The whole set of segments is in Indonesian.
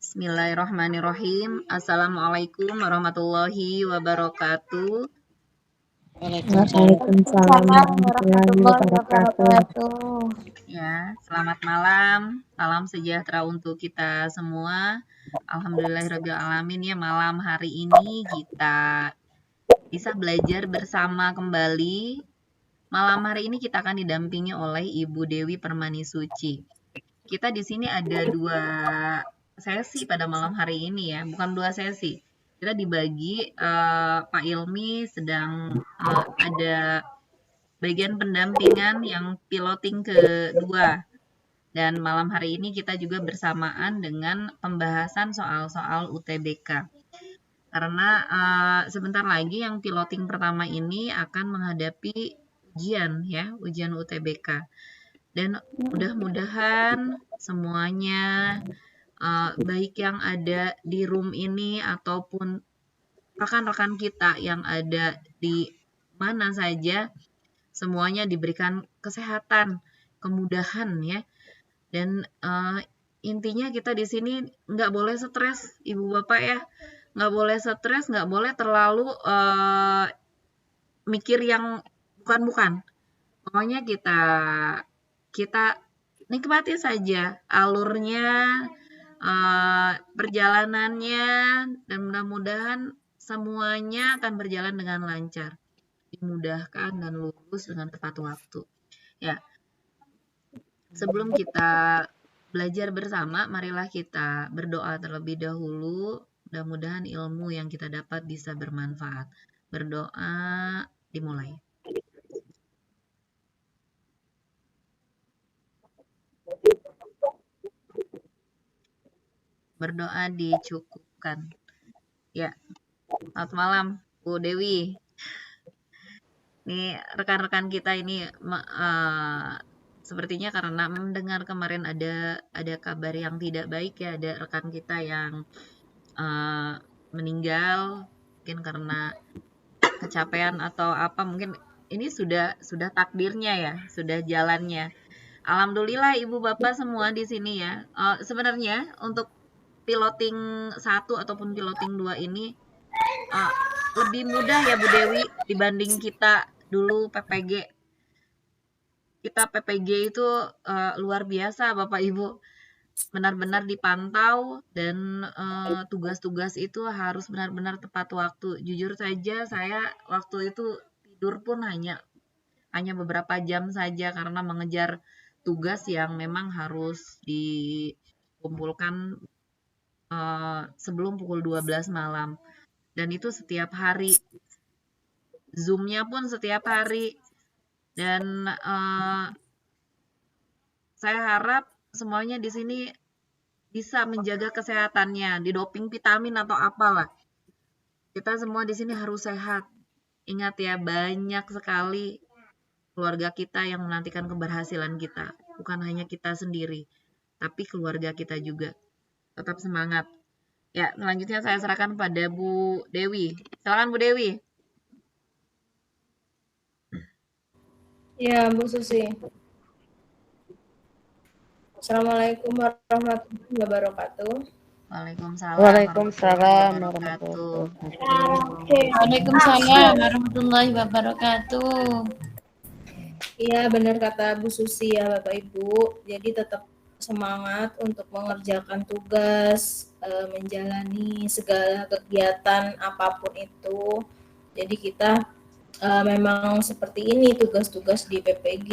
Bismillahirrahmanirrahim. Assalamualaikum warahmatullahi wabarakatuh. Waalaikumsalam warahmatullahi wabarakatuh. Ya, selamat malam. Salam sejahtera untuk kita semua. Alhamdulillahirabbil alamin ya, malam hari ini kita bisa belajar bersama kembali. Malam hari ini kita akan didampingi oleh Ibu Dewi Permani Suci. Kita di sini ada 2 sesi pada malam hari ini ya, bukan 2 sesi. Kita dibagi, Pak Ilmi sedang ada bagian pendampingan yang piloting kedua. Dan malam hari ini kita juga bersamaan dengan pembahasan soal-soal UTBK. Karena sebentar lagi yang piloting pertama ini akan menghadapi ujian ya, ujian UTBK. Dan mudah-mudahan semuanya baik yang ada di room ini ataupun rekan-rekan kita yang ada di mana saja, semuanya diberikan kesehatan, kemudahan ya. Dan intinya kita di sini nggak boleh stres, Ibu Bapak ya. Nggak boleh stres, nggak boleh terlalu mikir yang bukan-bukan. Pokoknya kita nikmati saja alurnya, perjalanannya, dan mudah-mudahan semuanya akan berjalan dengan lancar, dimudahkan dan lulus dengan tepat waktu. Ya, sebelum kita belajar bersama, marilah kita berdoa terlebih dahulu. Mudah-mudahan ilmu yang kita dapat bisa bermanfaat. Berdoa dimulai. Berdoa dicukupkan. Ya, selamat malam Bu Dewi. Nih rekan-rekan kita ini sepertinya karena mendengar kemarin ada kabar yang tidak baik ya, ada rekan kita yang meninggal mungkin karena kecapean atau apa, mungkin ini sudah takdirnya ya, sudah jalannya. Alhamdulillah Ibu Bapak semua di sini ya. Sebenarnya untuk piloting 1 ataupun piloting 2 ini lebih mudah ya Bu Dewi dibanding kita dulu PPG. Kita PPG itu luar biasa Bapak Ibu. Benar-benar dipantau dan tugas-tugas itu harus benar-benar tepat waktu. Jujur saja saya waktu itu tidur pun hanya beberapa jam saja karena mengejar tugas yang memang harus dikumpulkan sebelum pukul 12 malam. Dan itu setiap hari. Zoom-nya pun setiap hari. Dan saya harap semuanya di sini bisa menjaga kesehatannya, didoping vitamin atau apalah. Kita semua di sini harus sehat. Ingat ya, banyak sekali keluarga kita yang menantikan keberhasilan kita. Bukan hanya kita sendiri, tapi keluarga kita juga. Tetap semangat. Ya, selanjutnya saya serahkan pada Bu Dewi. Silakan Bu Dewi. Ya, Bu Susi. Assalamualaikum warahmatullahi wabarakatuh. Waalaikumsalam warahmatullahi wabarakatuh. Waalaikumsalam warahmatullahi wabarakatuh. Iya, benar kata Bu Susi ya Bapak Ibu. Jadi tetap semangat untuk mengerjakan tugas, menjalani segala kegiatan apapun itu. Jadi kita memang seperti ini tugas-tugas di PPG.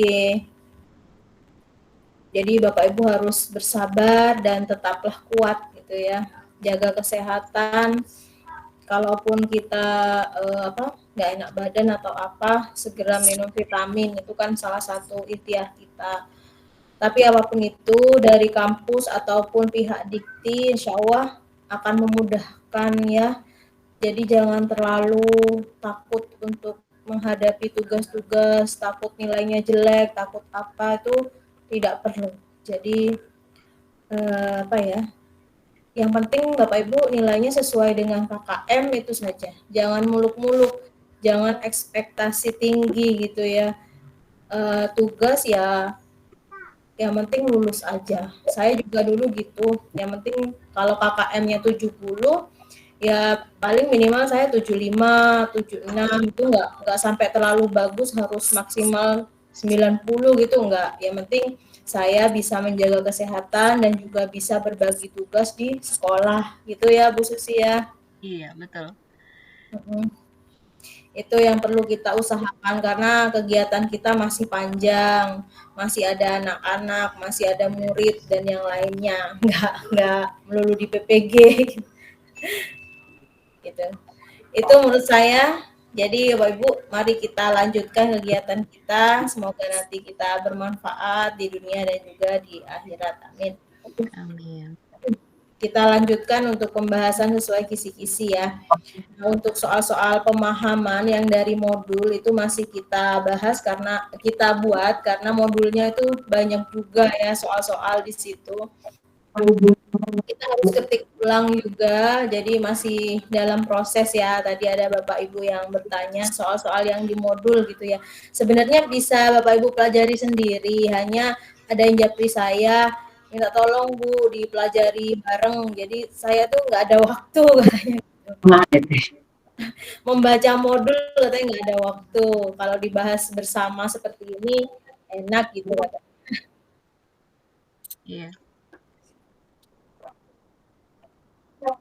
Jadi Bapak Ibu harus bersabar dan tetaplah kuat gitu ya. Jaga kesehatan. Kalaupun kita nggak enak badan atau apa, segera minum vitamin, itu kan salah satu ikhtiar kita. Tapi apapun itu dari kampus ataupun pihak dikti, insya Allah akan memudahkan ya. Jadi jangan terlalu takut untuk menghadapi tugas-tugas, takut nilainya jelek, takut apa, itu tidak perlu. Jadi yang penting Bapak Ibu nilainya sesuai dengan KKM itu saja. Jangan muluk-muluk, jangan ekspektasi tinggi gitu ya. Tugas ya yang penting lulus aja. Saya juga dulu gitu, yang penting kalau KKM-nya 70, ya paling minimal saya 75, 76 itu nggak sampai terlalu bagus harus maksimal 90 gitu enggak. Yang penting saya bisa menjaga kesehatan dan juga bisa berbagi tugas di sekolah gitu ya Bu Susi ya. Iya, betul. Itu yang perlu kita usahakan karena kegiatan kita masih panjang, masih ada anak-anak, masih ada murid dan yang lainnya, nggak melulu di PPG gitu. Itu menurut saya. Jadi Bapak Ibu, mari kita lanjutkan kegiatan kita. Semoga nanti kita bermanfaat di dunia dan juga di akhirat. Amin. Amin. Kita lanjutkan untuk pembahasan sesuai kisi-kisi ya. Nah, untuk soal-soal pemahaman yang dari modul itu masih kita bahas karena kita buat karena modulnya itu banyak juga ya soal-soal di situ. Kita harus ketik ulang juga, jadi masih dalam proses ya. Tadi ada Bapak Ibu yang bertanya soal-soal yang di modul gitu ya. Sebenarnya bisa Bapak Ibu pelajari sendiri, hanya ada yang japri saya, minta tolong Bu dipelajari bareng. Jadi saya tuh nggak ada waktu katanya. Membaca modul katanya nggak ada waktu. Kalau dibahas bersama seperti ini enak gitu. Iya.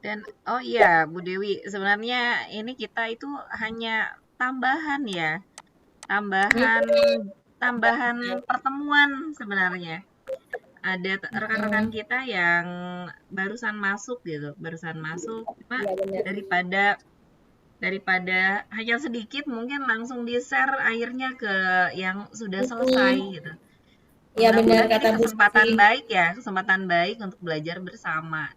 Dan oh iya Bu Dewi, sebenarnya ini kita itu hanya tambahan ya. Tambahan pertemuan sebenarnya. Ada rekan-rekan kita yang barusan masuk gitu, cuma daripada hanya sedikit mungkin langsung di-share akhirnya ke yang sudah selesai gitu. Ya benar Mudah-mudahan kata ini Bu kesempatan baik untuk belajar bersama.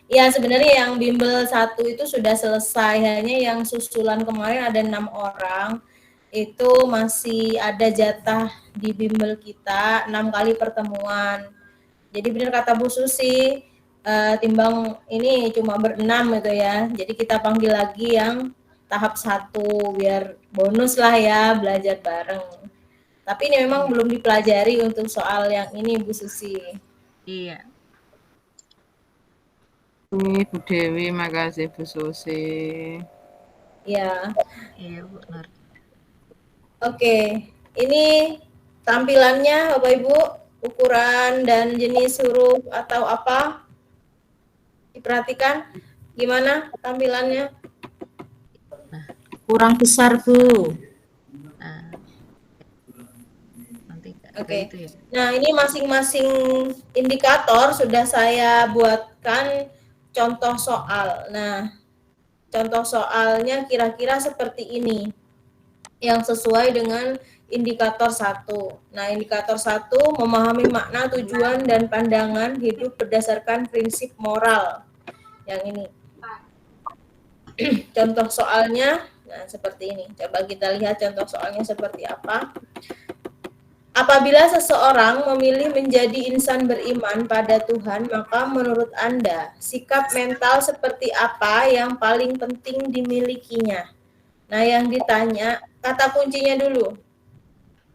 Ya sebenarnya yang bimbel 1 itu sudah selesai, hanya yang susulan kemarin ada 6 orang, itu masih ada jatah di bimbel kita 6 kali pertemuan. Jadi benar kata Bu Susi, timbang ini cuma berenam gitu ya, jadi kita panggil lagi yang tahap 1 biar bonus lah ya belajar bareng. Tapi ini memang belum dipelajari untuk soal yang ini Bu Susi. Iya. Bu Dewi, makasih Bu Susi. Ya. Iya Bu Nur. Oke, ini tampilannya Bapak Ibu, ukuran dan jenis huruf atau apa? Diperhatikan gimana tampilannya? Kurang besar Bu. Nah, nanti Oke. itu ya. Nah, ini masing-masing indikator sudah saya buatkan contoh soal. Nah, contoh soalnya kira-kira seperti ini yang sesuai dengan indikator 1. Nah, indikator 1 memahami makna, tujuan, dan pandangan hidup berdasarkan prinsip moral. Yang ini. Contoh soalnya, nah seperti ini. Coba kita lihat contoh soalnya seperti apa. Apabila seseorang memilih menjadi insan beriman pada Tuhan, maka menurut Anda, sikap mental seperti apa yang paling penting dimilikinya? Nah, yang ditanya, kata kuncinya dulu.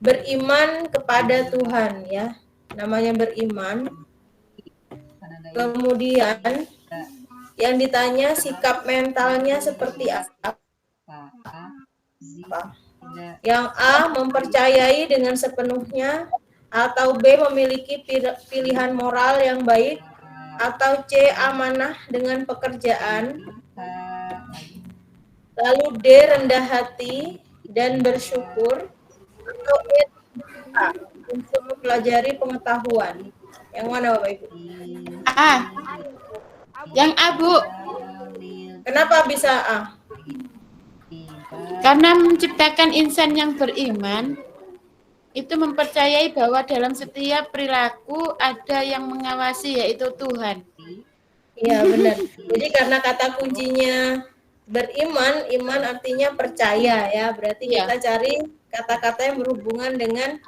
Beriman kepada Tuhan ya. Namanya beriman. Kemudian yang ditanya sikap mentalnya seperti apa? Yang A, mempercayai dengan sepenuhnya, atau B, memiliki pilihan moral yang baik, atau C, amanah dengan pekerjaan, lalu D, rendah hati dan bersyukur, atau E, untuk mempelajari pengetahuan. Yang mana Bapak Ibu? A. Yang A, Bu. Kenapa bisa A? Karena menciptakan insan yang beriman, itu mempercayai bahwa dalam setiap perilaku ada yang mengawasi, yaitu Tuhan. Iya, benar. Jadi karena kata kuncinya beriman, iman artinya percaya ya. Berarti kita cari kata-kata yang berhubungan dengan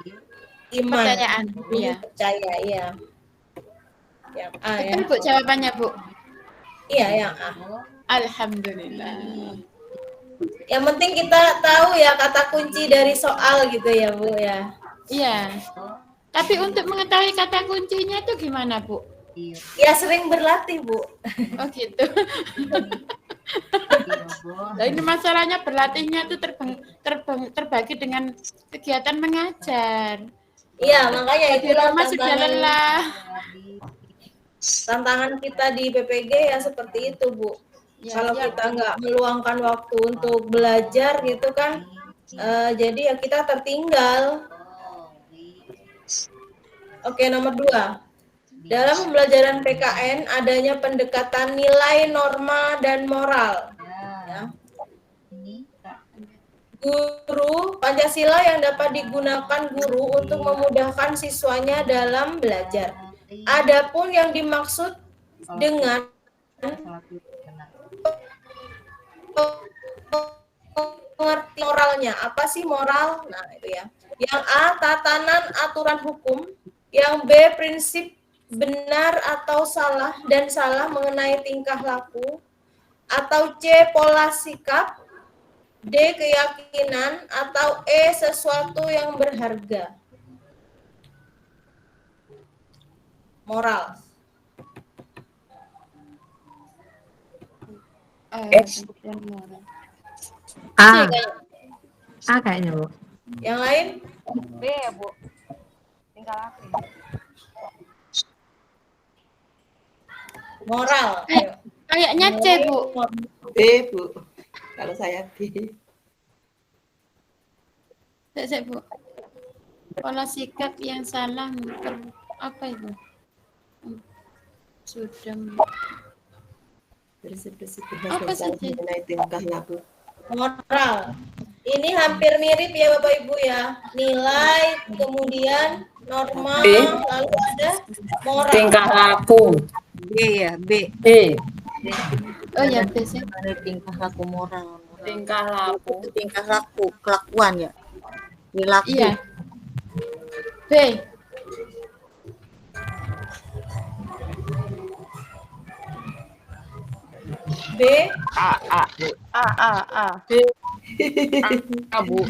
iman. Percayaan. Iya. Percaya, iya. Yang A ya. Betul, Bu, jawabannya, Bu. Iya, yang A. Alhamdulillah. Yang penting kita tahu ya kata kunci dari soal gitu ya, Bu ya. Iya. Tapi untuk mengetahui kata kuncinya itu gimana, Bu? Iya, Ya sering berlatih, Bu. Oh gitu. iya, Bu. Nah, ini masalahnya berlatihnya itu terbagi dengan kegiatan mengajar. Iya, makanya Di itulah rumah sudah lelah. tantangan kita di PPG ya seperti itu, Bu. Ya, Kalau ya, kita Bu. nggak meluangkan waktu untuk belajar gitu kan, jadi ya kita tertinggal. Oke, nomor 2. Dalam pembelajaran PKN adanya pendekatan nilai, norma, dan moral. Ya. Ini Kak. Guru Pancasila yang dapat digunakan guru untuk memudahkan siswanya dalam belajar. Adapun yang dimaksud dengan mengerti moralnya, apa sih moral? Nah, itu ya. Yang A, tatanan aturan hukum. Yang B, prinsip benar atau salah dan salah mengenai tingkah laku. Atau C, pola sikap. D, keyakinan. Atau E, sesuatu yang berharga. Moral. A. A kayaknya, Bu. Yang lain? B ya, Bu. Tinggal aku ya. Moral. Ayo. Kayaknya C, Bu. B, Bu. Kalau saya B. Cek, Bu. Pola sikap yang salah apa itu? Sudah. Prinsip-prinsip Apa benar dan salah sih? mengenai tingkah laku. Moral. Ini hampir mirip ya Bapak Ibu ya. Nilai, kemudian norma, lalu ada moral. Tingkah laku. B ya, B. B. Oh ya, biasanya. Mengenai tingkah laku moral. Tingkah laku. Itu tingkah laku, kelakuan ya. Perilaku. Iya. B. B. A. A. A, Bu.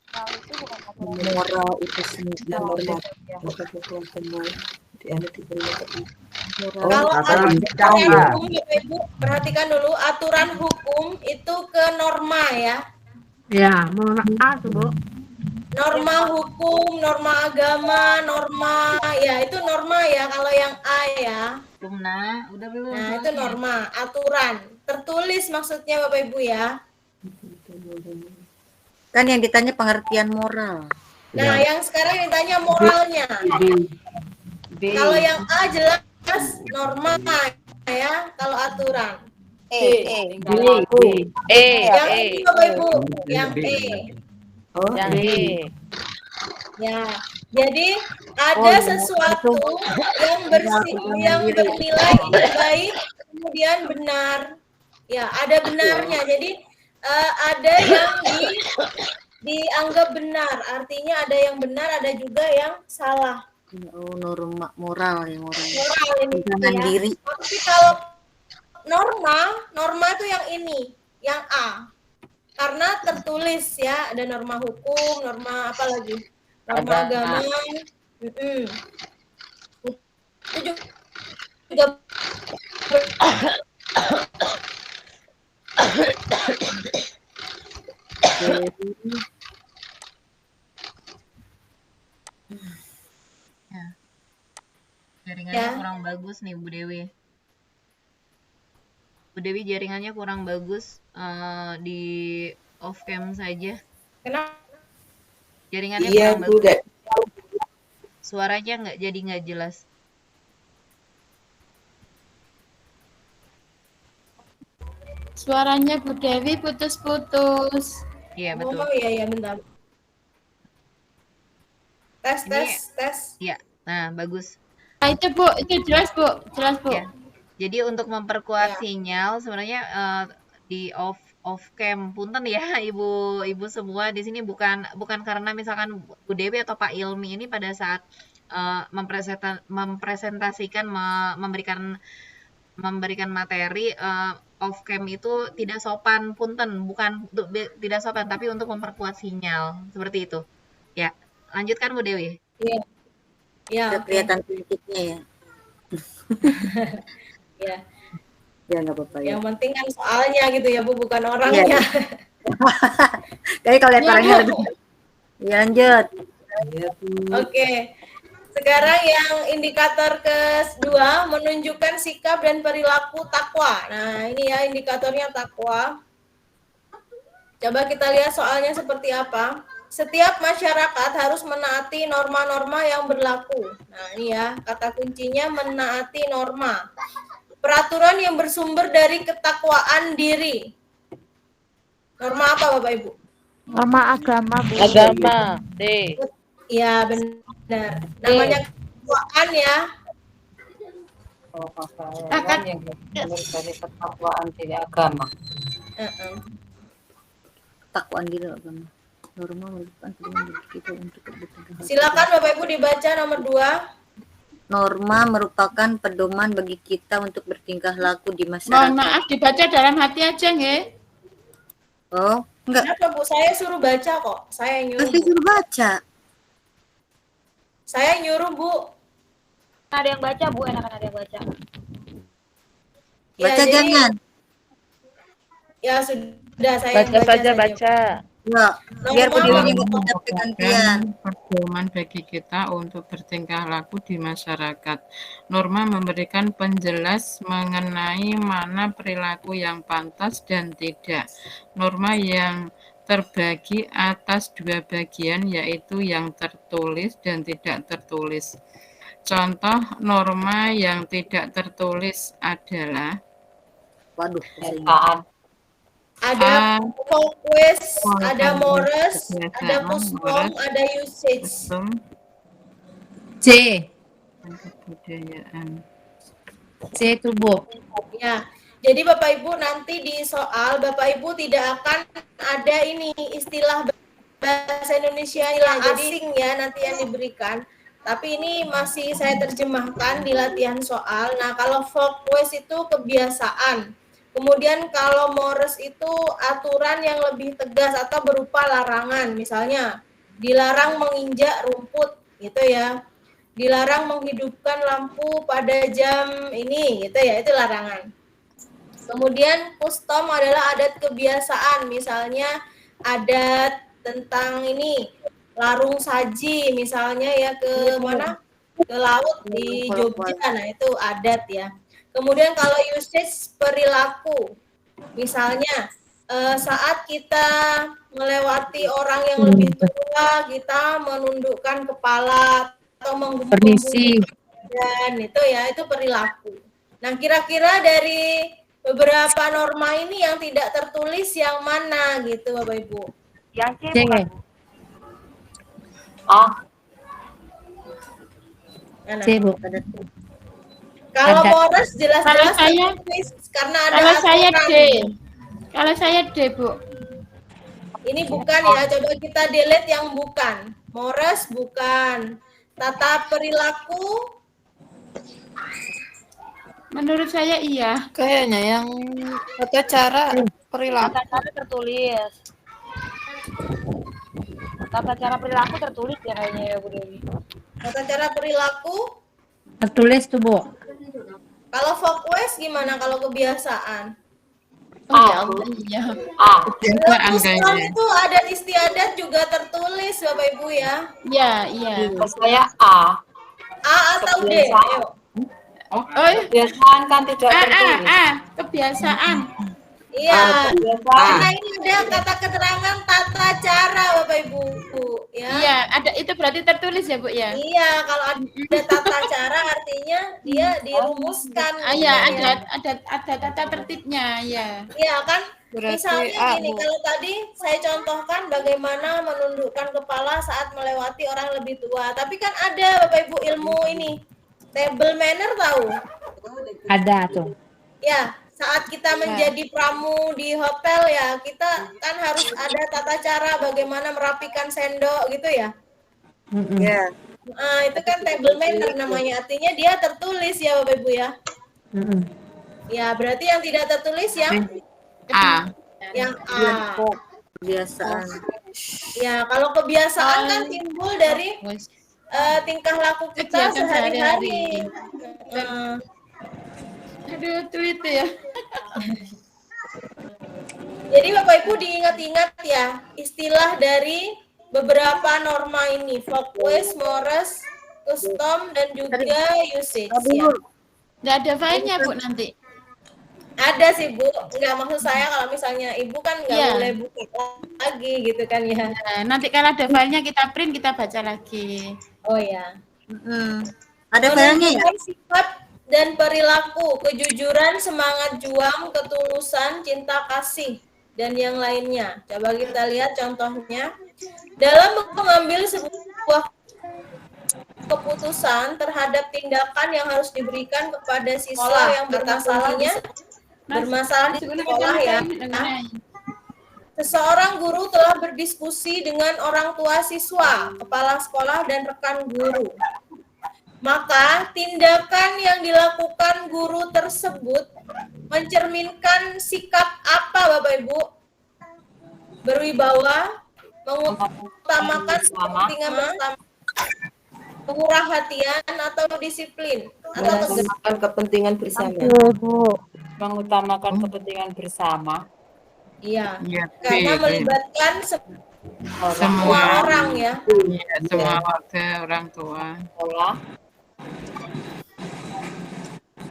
Kalau itu bukan aturan. Moral itu sendiri normal. Kebutuhan semua diberi moral. Kalau aturan aturan Jawa. hukum Bapak Ibu perhatikan dulu, aturan hukum itu ke norma ya. Ya, mau A tuh, Bu. Norma hukum, norma agama, norma ya itu norma ya kalau yang A ya. Kumna, udah belum? Nah, itu norma, aturan. Tertulis maksudnya Bapak Ibu ya. Kan yang ditanya pengertian moral. Nah, yang sekarang ditanya moralnya. B. Kalau yang A jelas norma ya, kalau aturan. Tingkah laku. Yang E Bapak Ibu, yang E. Oh, Yang D. Ya. Jadi ada sesuatu yang yang bernilai baik kemudian benar. Ya, ada benarnya. Jadi ada yang dianggap benar, artinya ada yang benar, ada juga yang salah. Oh, norma moral ya, moral. Moral ini Jangan ya. diri. Tapi kalau norma itu yang ini, yang A. Karena tertulis ya, ada norma hukum, norma apa lagi? Norma agama. Itu juga Jaringannya Ya. kurang bagus nih Bu Dewi. Bu Dewi jaringannya kurang bagus, di off cam saja. kenapa? Jaringannya Iya, kurang Bu. bagus. Suaranya nggak jelas. Suaranya Bu Dewi putus-putus. Iya betul. Oh iya bentar. Tes. Iya. Nah bagus. Nah, itu Bu, itu jelas Bu. Ya. Jadi untuk memperkuat sinyal sebenarnya di off cam, punten ya ibu semua di sini bukan karena misalkan Bu Dewi atau Pak Ilmi ini pada saat mempresentasikan memberikan materi off cam itu tidak sopan, punten, bukan untuk tidak sopan tapi untuk memperkuat sinyal seperti itu Ya, lanjutkan Bu Dewi. Iya. Ya, Nggak oke. kelihatan titiknya ya. Ya. Ya nggak apa-apa ya. Yang penting kan soalnya gitu ya Bu, bukan orangnya. Kayaknya kalau lihat Ya, orangnya Bu. lebih. Ya, lanjut. Oke. Sekarang yang indikator kedua menunjukkan sikap dan perilaku takwa. Nah, ini ya indikatornya takwa. Coba kita lihat soalnya seperti apa. Setiap masyarakat harus menaati norma-norma yang berlaku. Nah, ini ya, kata kuncinya menaati norma. Peraturan yang bersumber dari ketakwaan diri. Norma apa Bapak Ibu? Norma agama, Bu. Agama. D. Iya, benar. Namanya ketakwaan ya. Akad. yang dari ketakwaan tidak agama. Takwaan diri agama. Norma merupakan pedoman bagi kita untuk bertindak. Silakan Bapak Ibu dibaca nomor 2. Norma merupakan pedoman bagi kita untuk bertingkah laku di Mohon masyarakat. maaf dibaca dalam hati aja nggih. Oh, enggak. Kenapa Bu? Saya suruh baca kok. Saya nyuruh. Pasti suruh baca. Saya nyuruh Bu. Ada yang baca Bu, enakan ada yang baca. Ya, Baca jadi- jangan. Ya sudah saya yang Baca saja saja. baca. Ya, biar Bu Norma Dewi nggak ucap gantian. Pedoman bagi kita untuk bertingkah laku di masyarakat. Norma memberikan penjelas mengenai mana perilaku yang pantas dan tidak. Norma yang terbagi atas dua bagian, yaitu yang tertulis dan tidak tertulis. Contoh norma yang tidak tertulis adalah Waduh, Kesukaan. ada fokus, ada mores, kebiasaan, ada custom, mores, ada usage. custom, C. dan kebudayaan. C itu, Bu. Ya. Jadi Bapak Ibu nanti di soal Bapak Ibu tidak akan ada ini istilah bahasa Indonesia yang asing ya nanti yang diberikan. Tapi ini masih saya terjemahkan di latihan soal. Nah, kalau fokus itu kebiasaan. Kemudian kalau mores itu aturan yang lebih tegas atau berupa larangan. Misalnya dilarang menginjak rumput gitu ya. Dilarang menghidupkan lampu pada jam ini gitu ya, itu larangan. Kemudian custom adalah adat kebiasaan, misalnya adat tentang ini larung saji misalnya ya ke mana? Ke laut di Jogja. Nah, itu adat ya. Kemudian kalau usage perilaku. Misalnya saat kita melewati orang yang lebih tua, kita menundukkan kepala atau Permisi. dan itu ya, itu perilaku. Nah, kira-kira dari beberapa norma ini yang tidak tertulis yang mana gitu Bapak Ibu? Yang C C. bukan? Ah, Mana? C, Bu. Kalau Ada. mores jelas-jelas Kalau saya- tertulis karena ada Kalau saya aturan. D. Kalau saya D, Bu. Ini bukan ya, coba kita delete yang bukan. Mores bukan. Tata perilaku Menurut saya iya. Kayaknya yang tata cara perilaku. Tata cara tertulis. Tata cara perilaku tertulis ya kayaknya ya Bu Dewi. tata cara perilaku. Tertulis tuh, Bu. Kalau fokus gimana kalau kebiasaan? Oh ya Allah, iya. ah, Kebiasaan Islam kayaknya. itu adat istiadat juga tertulis Bapak Ibu ya. Iya, iya. saya A. A atau D? Kebiasaan. Ayo. Oh, Kebiasaan kan tidak tertulis. kebiasaan. Iya. Kebiasaan. Karena ini ada kata keterangan tata cara Bapak Ibu ya. Iya, ada itu berarti tertulis ya, Bu ya? Iya, kalau ada tata cara artinya dia dirumuskan. Iya, gitu ya. ada tata tertibnya, ya. Iya kan? Berarti Misalnya A, gini, Bu. kalau tadi saya contohkan bagaimana menundukkan kepala saat melewati orang lebih tua. Tapi kan ada Bapak Ibu ilmu ini. Table manner tahu? Ada tuh. Ya, saat kita menjadi pramu di hotel ya, kita kan harus ada tata cara bagaimana merapikan sendok gitu ya. Mm-mm. Ya, Nah, itu kan table manner namanya. Artinya dia tertulis ya Bapak Ibu ya. Mm-mm. Ya, berarti yang tidak tertulis yang A. yang A. kebiasaan. Ya, kalau kebiasaan kan timbul dari tingkah laku kita Kegiatan sehari-hari. Aduh, teliti ya. Jadi Bapak Ibu diingat-ingat ya istilah dari beberapa norma ini, folkways, mores, custom, dan juga usage ya. Nggak ada filenya, Bu, nanti. Ada sih Bu, nggak maksud saya kalau misalnya Ibu kan nggak Iya. boleh buka lagi gitu kan ya. Nah, nanti kalau ada filenya kita print, kita baca lagi. Oh ya. Ada filenya ya? Menunjukkan sikap dan perilaku, kejujuran, semangat juang, ketulusan, cinta kasih, dan yang lainnya. Coba kita lihat contohnya. Dalam mengambil sebuah keputusan terhadap tindakan yang harus diberikan kepada siswa yang bermasalahnya bermasalah di sekolah ya. Seseorang guru telah berdiskusi dengan orang tua siswa, kepala sekolah, dan rekan guru. Maka tindakan yang dilakukan guru tersebut mencerminkan sikap apa Bapak Ibu? Berwibawa, mengutamakan kepentingan bersama, murah hatian atau disiplin atau Mengutamakan kepentingan bersama. Mengutamakan kepentingan bersama. iya, Iya, karena B. melibatkan Semua. semua orang ya. Iya, semua warga, orang tua. Sekolah.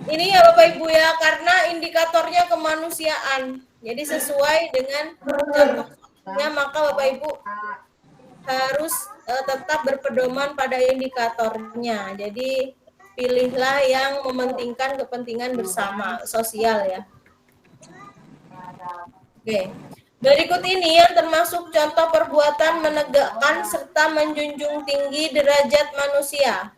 Ini ya Bapak Ibu ya, karena indikatornya kemanusiaan. Jadi sesuai dengan contohnya, maka Bapak Ibu harus tetap berpedoman pada indikatornya. Jadi pilihlah yang mementingkan kepentingan bersama sosial ya. Oke. Berikut ini yang termasuk contoh perbuatan menegakkan serta menjunjung tinggi derajat manusia.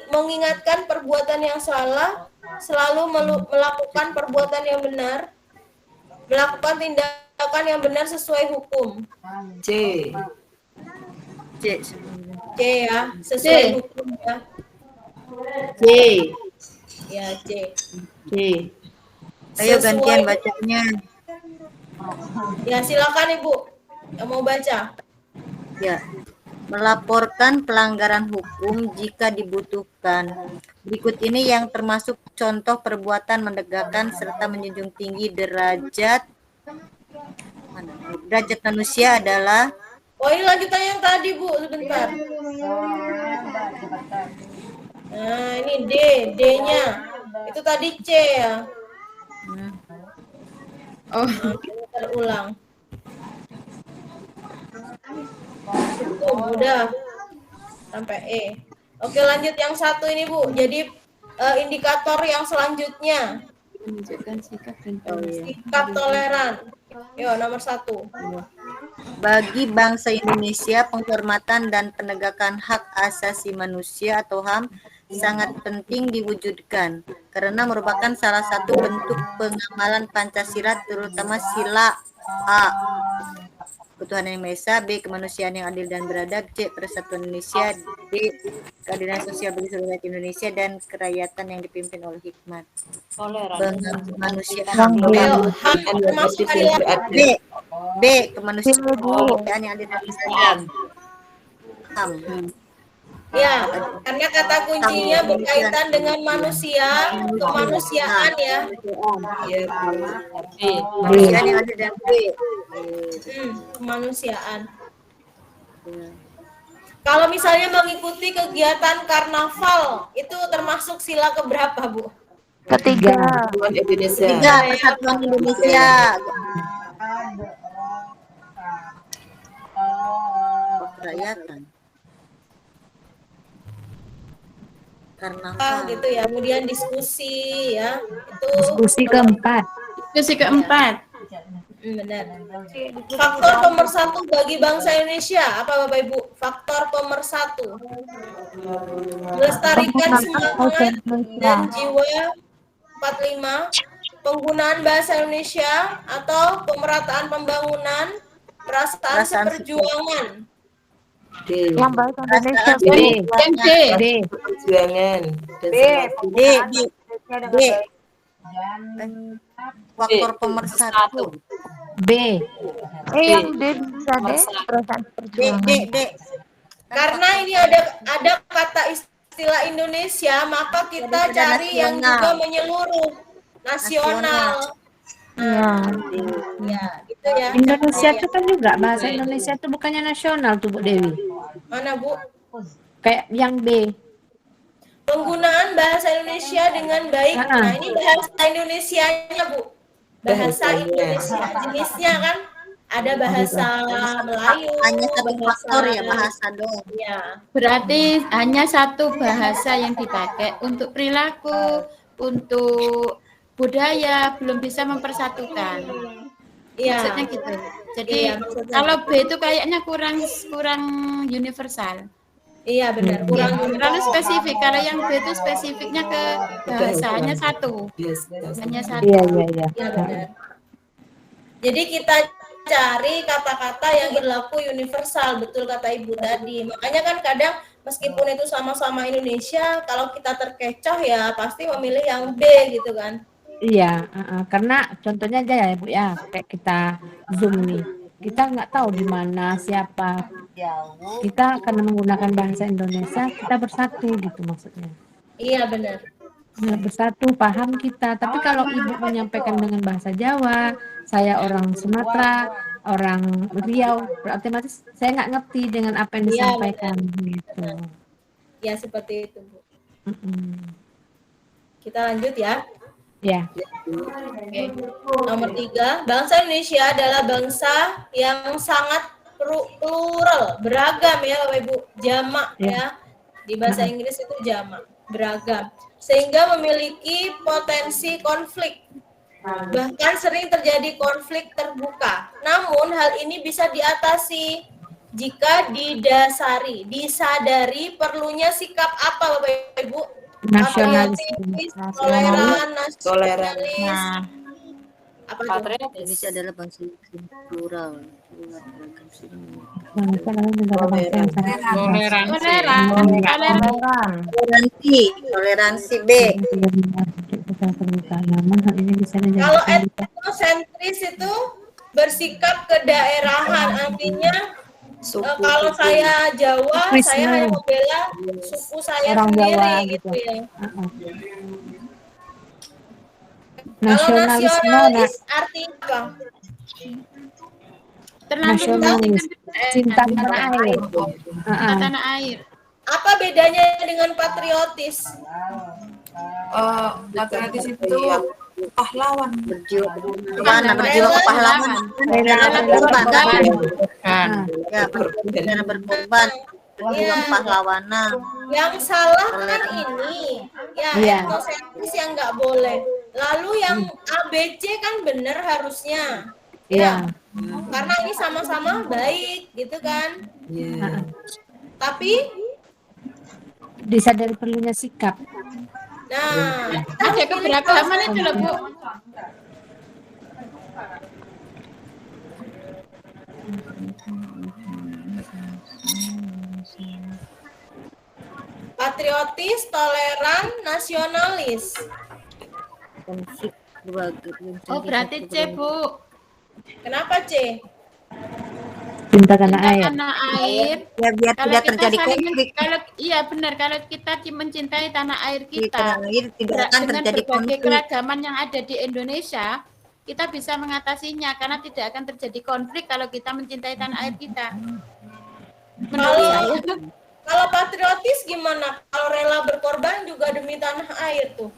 Mengingatkan perbuatan yang salah, selalu melakukan perbuatan yang benar, melakukan tindakan yang benar sesuai hukum. C. Ya, sesuai hukum ya. C. Ya, C. Ayo Sesuai- gantian bacanya. Ya, silakan Ibu yang mau baca. Ya. Melaporkan pelanggaran hukum jika dibutuhkan. Berikut ini yang termasuk contoh perbuatan menegakkan serta menjunjung tinggi derajat manusia adalah. Oh, ini lanjutannya yang tadi Bu, sebentar. Nah, ini D-nya. Itu tadi C ya. Oh, Terulang. Udah sampai E. Oke, lanjut yang satu ini Bu. Jadi indikator yang selanjutnya menunjukkan sikap dan sikap toleran. Yo, nomor 1. Bagi bangsa Indonesia, penghormatan dan penegakan hak asasi manusia atau HAM sangat penting diwujudkan karena merupakan salah satu bentuk pengamalan Pancasila, terutama sila A. Ketuhanan yang Maha Esa, B. Kemanusiaan yang adil dan beradab, C. Persatuan Indonesia, D. Keadilan sosial bagi seluruh rakyat Indonesia, dan kerakyatan yang dipimpin oleh hikmat. Kemanusiaan B. Kemanusiaan yang adil dan beradab. HAM. Ya, karena kata kuncinya berkaitan dengan manusia, kemanusiaan ya. Kemanusiaan yang adil dan beradab. Kemanusiaan. Kalau misalnya mengikuti kegiatan karnaval, itu termasuk sila keberapa, Bu? Ketiga. Tiga, Persatuan Indonesia. Kerakyatan. Karnaval. Gitu ya. Kemudian diskusi ya. Itu Diskusi keempat. Diskusi keempat. benar. Faktor pemersatu bagi bangsa Indonesia apa Bapak Ibu? Faktor pemersatu. Melestarikan semangat dan jiwa 45, penggunaan bahasa Indonesia atau pemerataan pembangunan, perasaan seperjuangan. Yang bahasa Indonesia. Yang D. Perjuangan. D. Faktor pemersatu. B. Yang D bisa D. Perusahaan D, perjuangan. D. Karena ini ada kata istilah Indonesia, maka kita Ada cari yang nasional. juga menyeluruh nasional. Ya, gitu ya. Indonesia Ya. itu kan juga bahasa Indonesia itu bukannya nasional tuh Bu Dewi. Mana Bu? Kayak yang B. Penggunaan bahasa Indonesia dengan baik. Nah, ini bahasa Indonesianya, Bu. Bahasa Indonesia. Jenisnya kan ada bahasa Melayu. Hanya satu faktor ya, bahasa doang. Ya. Berarti hanya satu bahasa yang dipakai untuk perilaku, untuk budaya, belum bisa mempersatukan. Iya. Maksudnya gitu. Jadi Iya, maksudnya. kalau B itu kayaknya kurang universal. Iya benar. Kurang Terlalu spesifik. Kalau yang B itu spesifiknya ke bahasanya satu. Hanya satu. Iya. Iya benar. Jadi kita cari kata-kata yang berlaku universal, betul kata Ibu tadi. Makanya kan kadang meskipun itu sama-sama Indonesia, kalau kita terkecoh ya pasti memilih yang B gitu kan. Iya, karena contohnya aja ya Bu ya, kayak kita Zoom nih, kita nggak tahu di mana siapa, kita karena menggunakan bahasa Indonesia kita bersatu gitu maksudnya. Iya benar. Nah, bersatu paham kita, tapi kalau Ibu menyampaikan dengan bahasa Jawa, saya orang Sumatera, orang Riau, otomatis saya nggak ngerti dengan apa yang Iya, disampaikan gitu. Ya seperti itu Bu. Mm-mm. Kita lanjut ya. Ya, Oke. Nomor 3, bangsa Indonesia adalah bangsa yang sangat plural, beragam ya Bapak Ibu, jamak ya. Di bahasa Inggris itu jamak, beragam. Sehingga memiliki potensi konflik. Bahkan sering terjadi konflik terbuka. Namun hal ini bisa diatasi jika disadari perlunya sikap apa Bapak Ibu? nasionalis. Patriotis, toleran, nasionalis. Nah, Apa itu? Indonesia adalah bangsa yang plural. Bangsa adalah negara bangsa yang sangat toleransi. Toleransi B. Namun hal ini bisa Kalau dijadikan etnosentris itu bersikap kedaerahan, artinya kalau saya Jawa, saya hanya membela suku saya orang sendiri Jawa gitu gitu. ya. Kalau Nasionalisme, nasionalis artinya apa? Terlalu nasionalis, cinta tanah air. cinta tanah air. Apa bedanya dengan patriotis? Patriotis itu pahlawan. Berjiwa kepahlawanan. Rela berkorban. Kan. Ya, cara berkorban. Berjiwa kepahlawanan. Yang salah kan ini, ya Iya. etnosentris yang nggak boleh. Lalu yang ABC kan benar harusnya. Iya. Karena ini sama-sama baik gitu kan. Tapi Disadari perlunya sikap. nah, Ada keberagaman itu loh Bu. patriotis, toleran, nasionalis. Konflik keluarga. Oh berarti C Bu. Kenapa C? Cinta tanah air. Tanah air. Ya, biar Kalau tidak kita terjadi saling konflik. iya benar, kalau kita mencintai tanah air Di kita tanah air tidak akan dengan terjadi berbagai konflik. keragaman yang ada di Indonesia, kita bisa mengatasinya karena tidak akan terjadi konflik kalau kita mencintai tanah air kita. Menurut saya. Kalau patriotis gimana? Kalau rela berkorban juga demi tanah air tuh.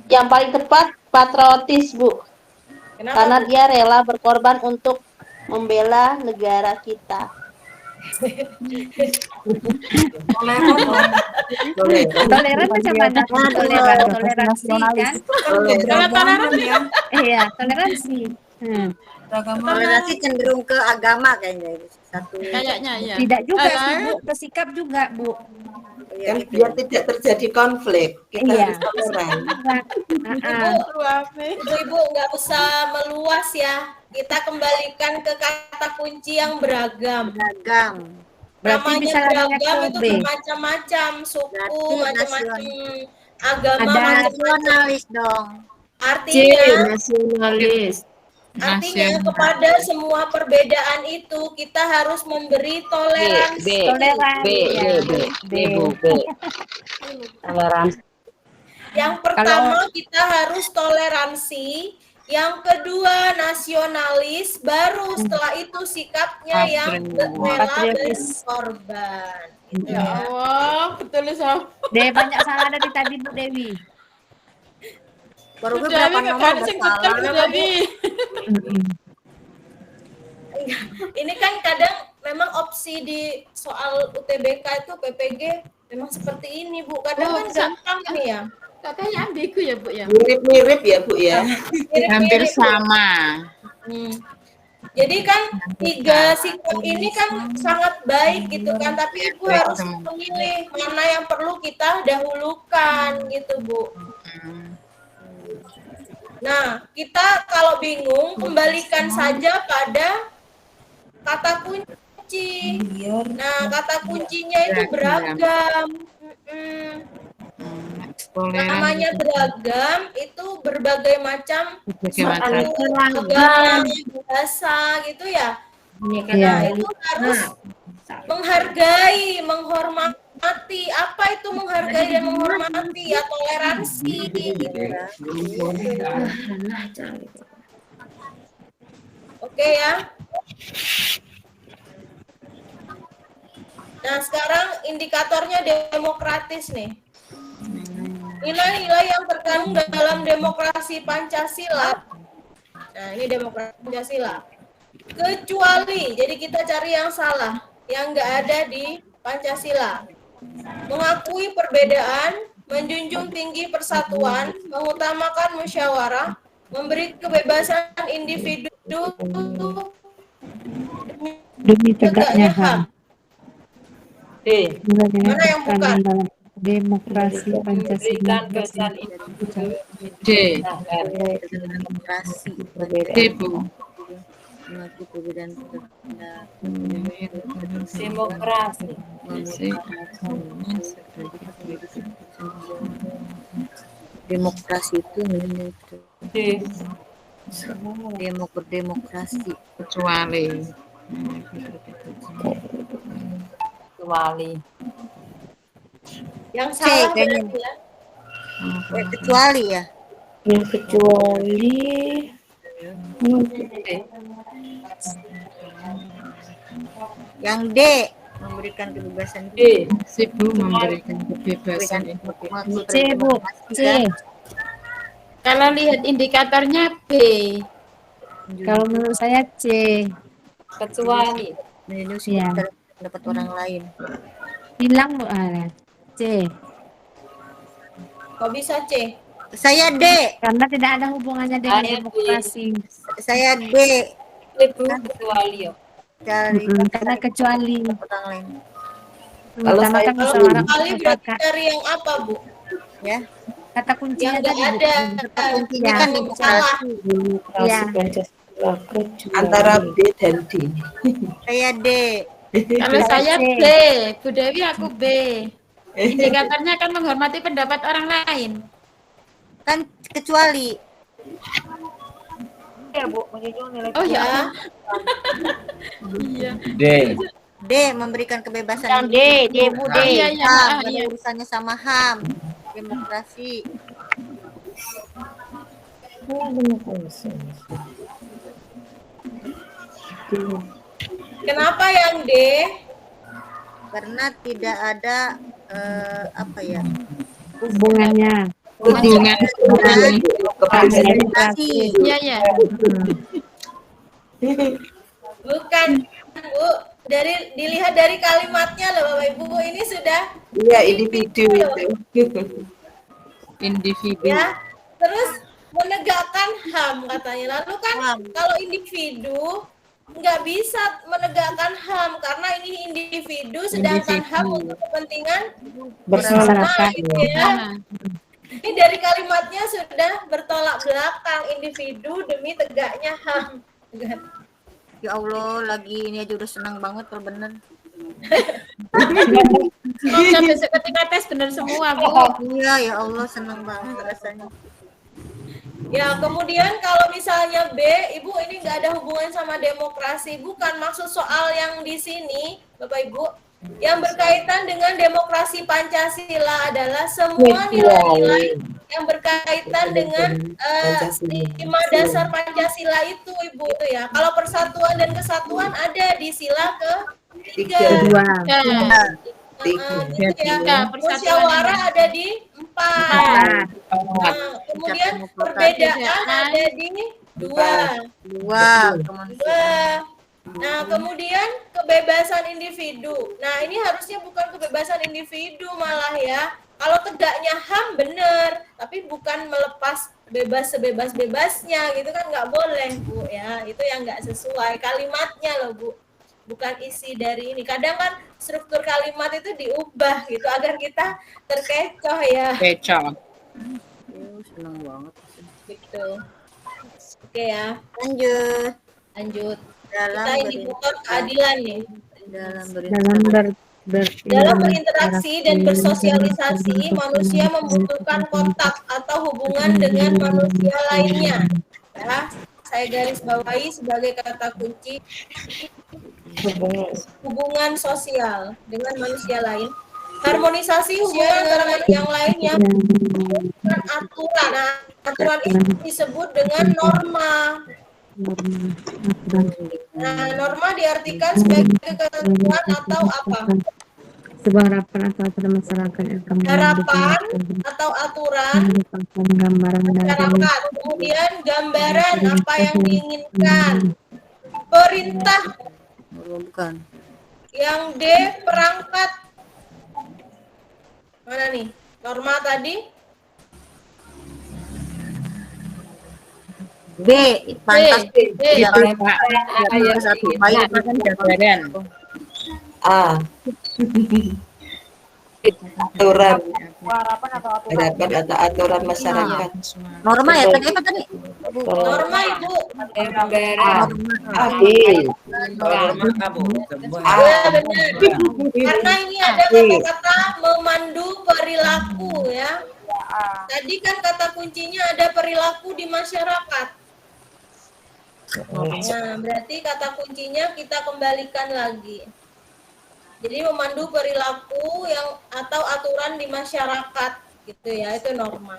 Yang paling tepat patriotis, Bu. Kenapa? Karena Bu? dia rela berkorban untuk membela negara kita. Toleran macam mana? Toleransi kan? Kalau toleransi Iya, toleransi. Toleransi cenderung ke agama kayaknya. Satu. kayaknya ya. Tidak juga sih, Bu. Ke sikap juga, Bu. Ya, gitu. Biar tidak terjadi konflik, kita Iya. harus toleran. Ibu nggak usah meluas ya. Kita kembalikan ke kata kunci yang beragam. Berarti Namanya bisa larinya beragam ke itu B. bermacam-macam suku, Berarti macam-macam agama Ada nasionalis dong. artinya nasionalis. artinya kepada semua perbedaan itu kita harus memberi toleransi. Toleransi. Yang pertama kita harus toleransi, yang kedua nasionalis, baru setelah itu sikapnya yang rela berkorban. Gitu ya. Wah, betul sama. Banyak salah dari tadi Bu Dewi. Baru Bu berapa Dewi nomor nggak sing betul Bu Dewi. Ini kan kadang memang opsi di soal UTBK itu PPG memang seperti ini Bu. Kadang kan gampang nih ya. Katanya ambigu ya Bu ya. Mirip-mirip ya Bu ya. Hampir sama. Jadi kan 3 sikap ini kan sangat baik gitu kan, tapi Ibu harus memilih mana yang perlu kita dahulukan gitu Bu. Nah, kita kalau bingung kembalikan saja pada kata kunci. Nah, kata kuncinya itu beragam. Namanya beragam itu berbagai macam agama, bahasa gitu ya. Nah, itu harus menghargai, menghormati. Apa itu menghargai dan menghormati? Ya toleransi gitu. Oke ya. Nah, sekarang indikatornya demokratis nih. Nilai-nilai yang terkandung dalam demokrasi Pancasila. Nah, ini demokrasi Pancasila. Kecuali, jadi kita cari yang salah, yang nggak ada di Pancasila. Mengakui perbedaan, menjunjung tinggi persatuan, mengutamakan musyawarah, memberi kebebasan individu Demi tegaknya HAM. Mana yang bukan? Demokrasi Pancasila. D. D, Bu. Demokrasi. Demokrasi itu demokrasi Kecuali. Yang salah kayaknya. berarti ya. Kecuali ya. Yang kecuali Yang D memberikan kebebasan. Si Bu memberikan kebebasan. C Bu, C. Kalau lihat indikatornya B. Kalau menurut saya C. kecuali. Melindungi pendapat orang lain. Hilang Bu, C. Kok bisa C? Saya D. Karena tidak ada hubungannya dengan Saya D. demokrasi. Saya D. Itu kecuali. Cari Karena kecuali orang lain. mengutamakan Kalau musyawarah kali berarti mufakat. cari yang apa Bu? Ya. Kata kuncinya Yang nggak tadi Bu. ada. Kuncinya Ya. kan Salah. Ya. Antara B dan D. saya D. Kalau saya C. B, Bu Dewi aku B. Indikatornya kan menghormati pendapat orang lain. Kan kecuali. Ya Bu, menjunjung nilai. Oh ya. D. D memberikan kebebasan. Yang D, Bu D. Oh iya iya. HAM, Iya. ada urusannya sama HAM. Demokrasi. Kenapa yang D? Karena tidak ada Hubungannya. Hubungan. demokrasi. Iya iya. Bukan Bu. Dilihat dari kalimatnya loh Bapak Ibu, ini sudah Iya, individu itu. Individu. ya. Terus menegakkan HAM katanya. Lalu kan kalau individu nggak bisa menegakkan HAM karena ini individu, sedangkan HAM untuk kepentingan bersama gitu ya. Ini dari kalimatnya sudah bertolak belakang, individu demi tegaknya HAM. Ya Allah, lagi ini aja udah senang banget kalau bener. Semoga besok ketika tes benar semua, Bu. Iya, ya Allah, senang banget rasanya. Ya, kemudian kalau misalnya B, Ibu ini nggak ada hubungan sama demokrasi, bukan maksud soal yang di sini, Bapak Ibu. Yang berkaitan dengan demokrasi Pancasila adalah semua nilai-nilai yang berkaitan dengan 5 dasar Pancasila itu, Ibu tuh ya. Kalau persatuan dan kesatuan ada di sila ke-3. Gitu ya. Musyawarah ada di 4. Kemudian perbedaan ada di 2. Nah, kemudian kebebasan individu. Nah, ini harusnya bukan kebebasan individu malah ya. Kalau tegaknya HAM benar, tapi bukan melepas bebas sebebas-bebasnya gitu kan nggak boleh, Bu ya. Itu yang nggak sesuai kalimatnya loh, Bu. Bukan isi dari ini. Kadang kan struktur kalimat itu diubah gitu agar kita terkecoh ya. Kecoh. Senang banget. Gitu. Oke ya. Lanjut. Kita indikator keadilan nih. Dalam berinteraksi dan bersosialisasi, manusia membutuhkan kontak atau hubungan dengan manusia lainnya. Ya, saya garis bawahi sebagai kata kunci hubungan sosial dengan manusia lain. Harmonisasi hubungan antara yang lainnya bukan aturan. Nah, aturan itu disebut dengan norma. Nah, norma diartikan sebagai ketentuan atau apa? Sebuah harapan atau aturan masyarakat yang akan harapan atau aturan masyarakat. Kemudian gambaran apa yang diinginkan. Perintah. Bukan. Yang D, perangkat. Mana nih? Norma tadi? B, pantas B. Ya, Pak. Satu baik kan gambaran. A. Aturan. Harapan atau aturan masyarakat. Norma ya tadi apa tadi? Norma Ibu. Karena ini ada kata-kata memandu perilaku ya. Tadi kan kata kuncinya ada perilaku di masyarakat. Nah, berarti kata kuncinya kita kembalikan lagi. Jadi memandu perilaku yang atau aturan di masyarakat gitu ya, itu norma.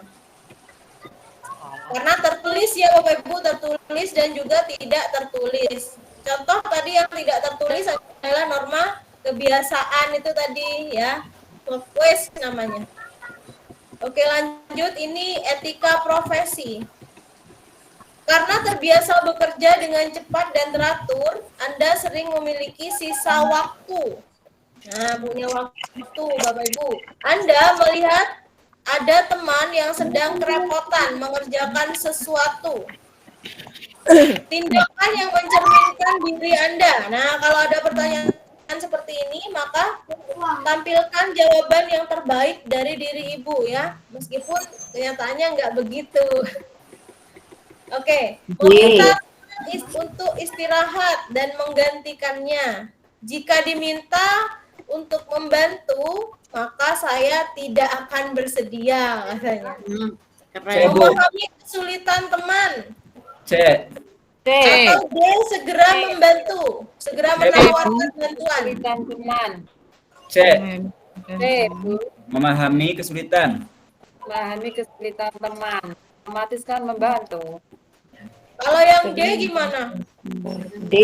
Karena tertulis ya Bapak Ibu, tertulis dan juga tidak tertulis. Contoh tadi yang tidak tertulis adalah norma kebiasaan itu tadi ya, request namanya. Oke, lanjut, ini etika profesi. Karena terbiasa bekerja dengan cepat dan teratur, Anda sering memiliki sisa waktu. Nah, punya waktu Bapak Ibu. Anda melihat ada teman yang sedang kerepotan mengerjakan sesuatu. Tindakan yang mencerminkan diri Anda. Nah, kalau ada pertanyaan seperti ini, maka tampilkan jawaban yang terbaik dari diri Ibu ya. Meskipun kenyataannya nggak begitu. Oke, meminta untuk istirahat dan menggantikannya. Jika diminta untuk membantu, maka saya tidak akan bersedia, katanya. Memahami kesulitan teman. Atau D, segera membantu, segera menawarkan bantuan. Teman. Memahami kesulitan. Memahami kesulitan teman. Otomatis kan membantu. Kalau yang D gimana? D.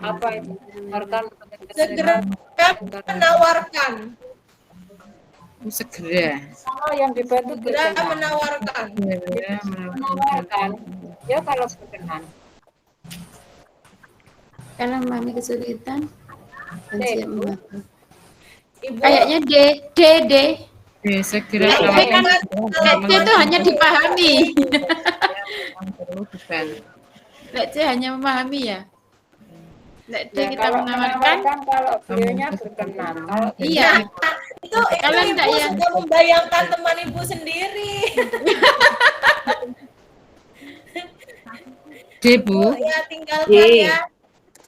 Apa itu? Segera menawarkan. Segera. Oh, yang dibantu segera menawarkan. Menawarkan. Ya kalau berkenan. Kalau memahami kesulitan, siap membantu. Ibu. Kayaknya D. Segera kan C itu hanya dipahami. C hanya memahami ya. D kita menawarkan kalau beliaunya berkenan. Iya. Itu Ibu sudah membayangkan teman Ibu sendiri. D, Bu. Ya, tinggalkan ya.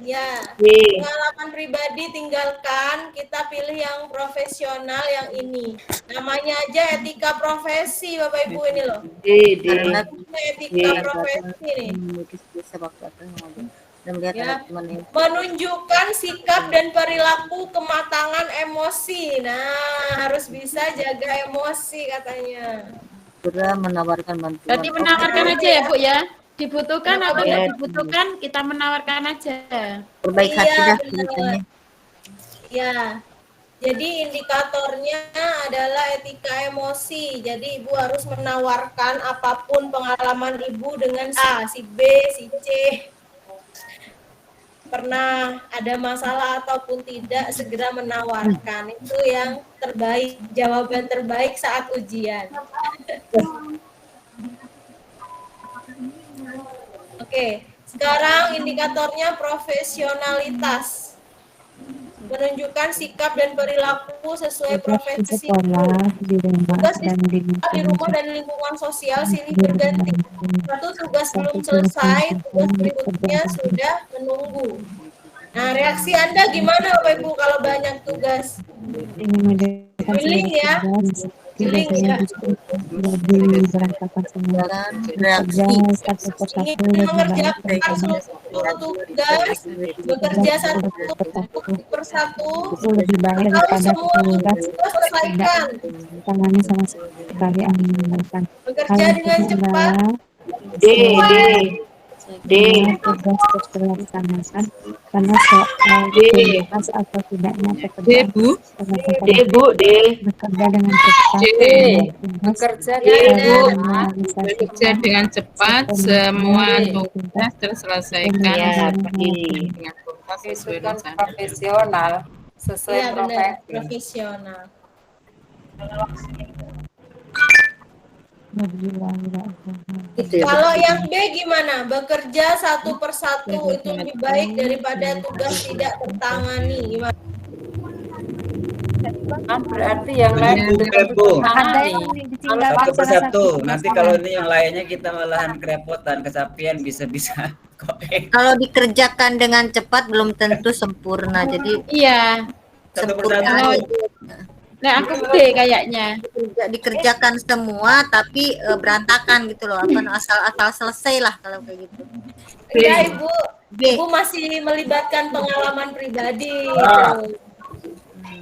Ya, D. pengalaman pribadi tinggalkan, kita pilih yang profesional yang ini. Namanya aja etika profesi, Bapak Ibu ini loh. D. D. Karena Etika profesi nih. memiliki waktu atau ngobrol dan melihat Ya, ada teman yang menunjukkan sikap dan perilaku kematangan emosi. Nah, harus bisa jaga emosi katanya. segera menawarkan bantuan. Berarti menawarkan aja ya Bu ya. Dibutuhkan atau Iya. tidak dibutuhkan, kita menawarkan aja. Berbaik hati Iya, dah benar. ceritanya. Ya, jadi indikatornya adalah etika emosi. Jadi Ibu harus menawarkan apapun pengalaman Ibu dengan si B, si C. Pernah ada masalah ataupun tidak, segera menawarkan. Itu yang terbaik, jawaban terbaik saat ujian. Oke, sekarang indikatornya profesionalitas. Menunjukkan sikap dan perilaku sesuai Tugas di profesi. sekolah, di rumah, Tugas dan di di rumah dan lingkungan sosial silih berganti. Satu tugas belum selesai, tugas berikutnya sudah menunggu. Nah, reaksi Anda gimana Bapak Ibu kalau banyak tugas? ingin menjadikan Feeling ya? Feeling ya? jadi berantakan semua kerja satu persatu Ingin lebih baik mengerjakan seluruh tugas, bekerja satu persatu, itu lebih baik atau daripada semua tugas tugas selesaikan. tangani sama sekali meninggalkan Bekerja dengan cepat. D. D. D. tugas terus dilaksanakan karena soal tuntas atau tidaknya pekerjaan Bu. teman-teman D. Bu. D. bekerja dengan cepat Bekerja D. Bu. Bekerja dengan cepat, semua tugas terselesaikan Ya, dengan tuntas sesuai itu kan rencana. profesional sesuai Iya benar, profesi. profesional. Gitu ya. Kalau yang B gimana? Bekerja satu persatu itu lebih baik daripada tugas tidak tertangani. Gimana? Kan berarti yang lain ada yang Satu ditinggalkan salah persatu. satu Nanti kalau ini yang lainnya kita malahan kerepotan, kesapian bisa-bisa. Kalau dikerjakan dengan cepat belum tentu sempurna. Jadi Iya. Satu sempurna persatu. Nah, aku B kayaknya. dikerjakan semua tapi berantakan gitu loh. Apa asal selesai lah kalau kayak gitu. Ya Ibu, B. Ibu masih melibatkan pengalaman pribadi. Gitu.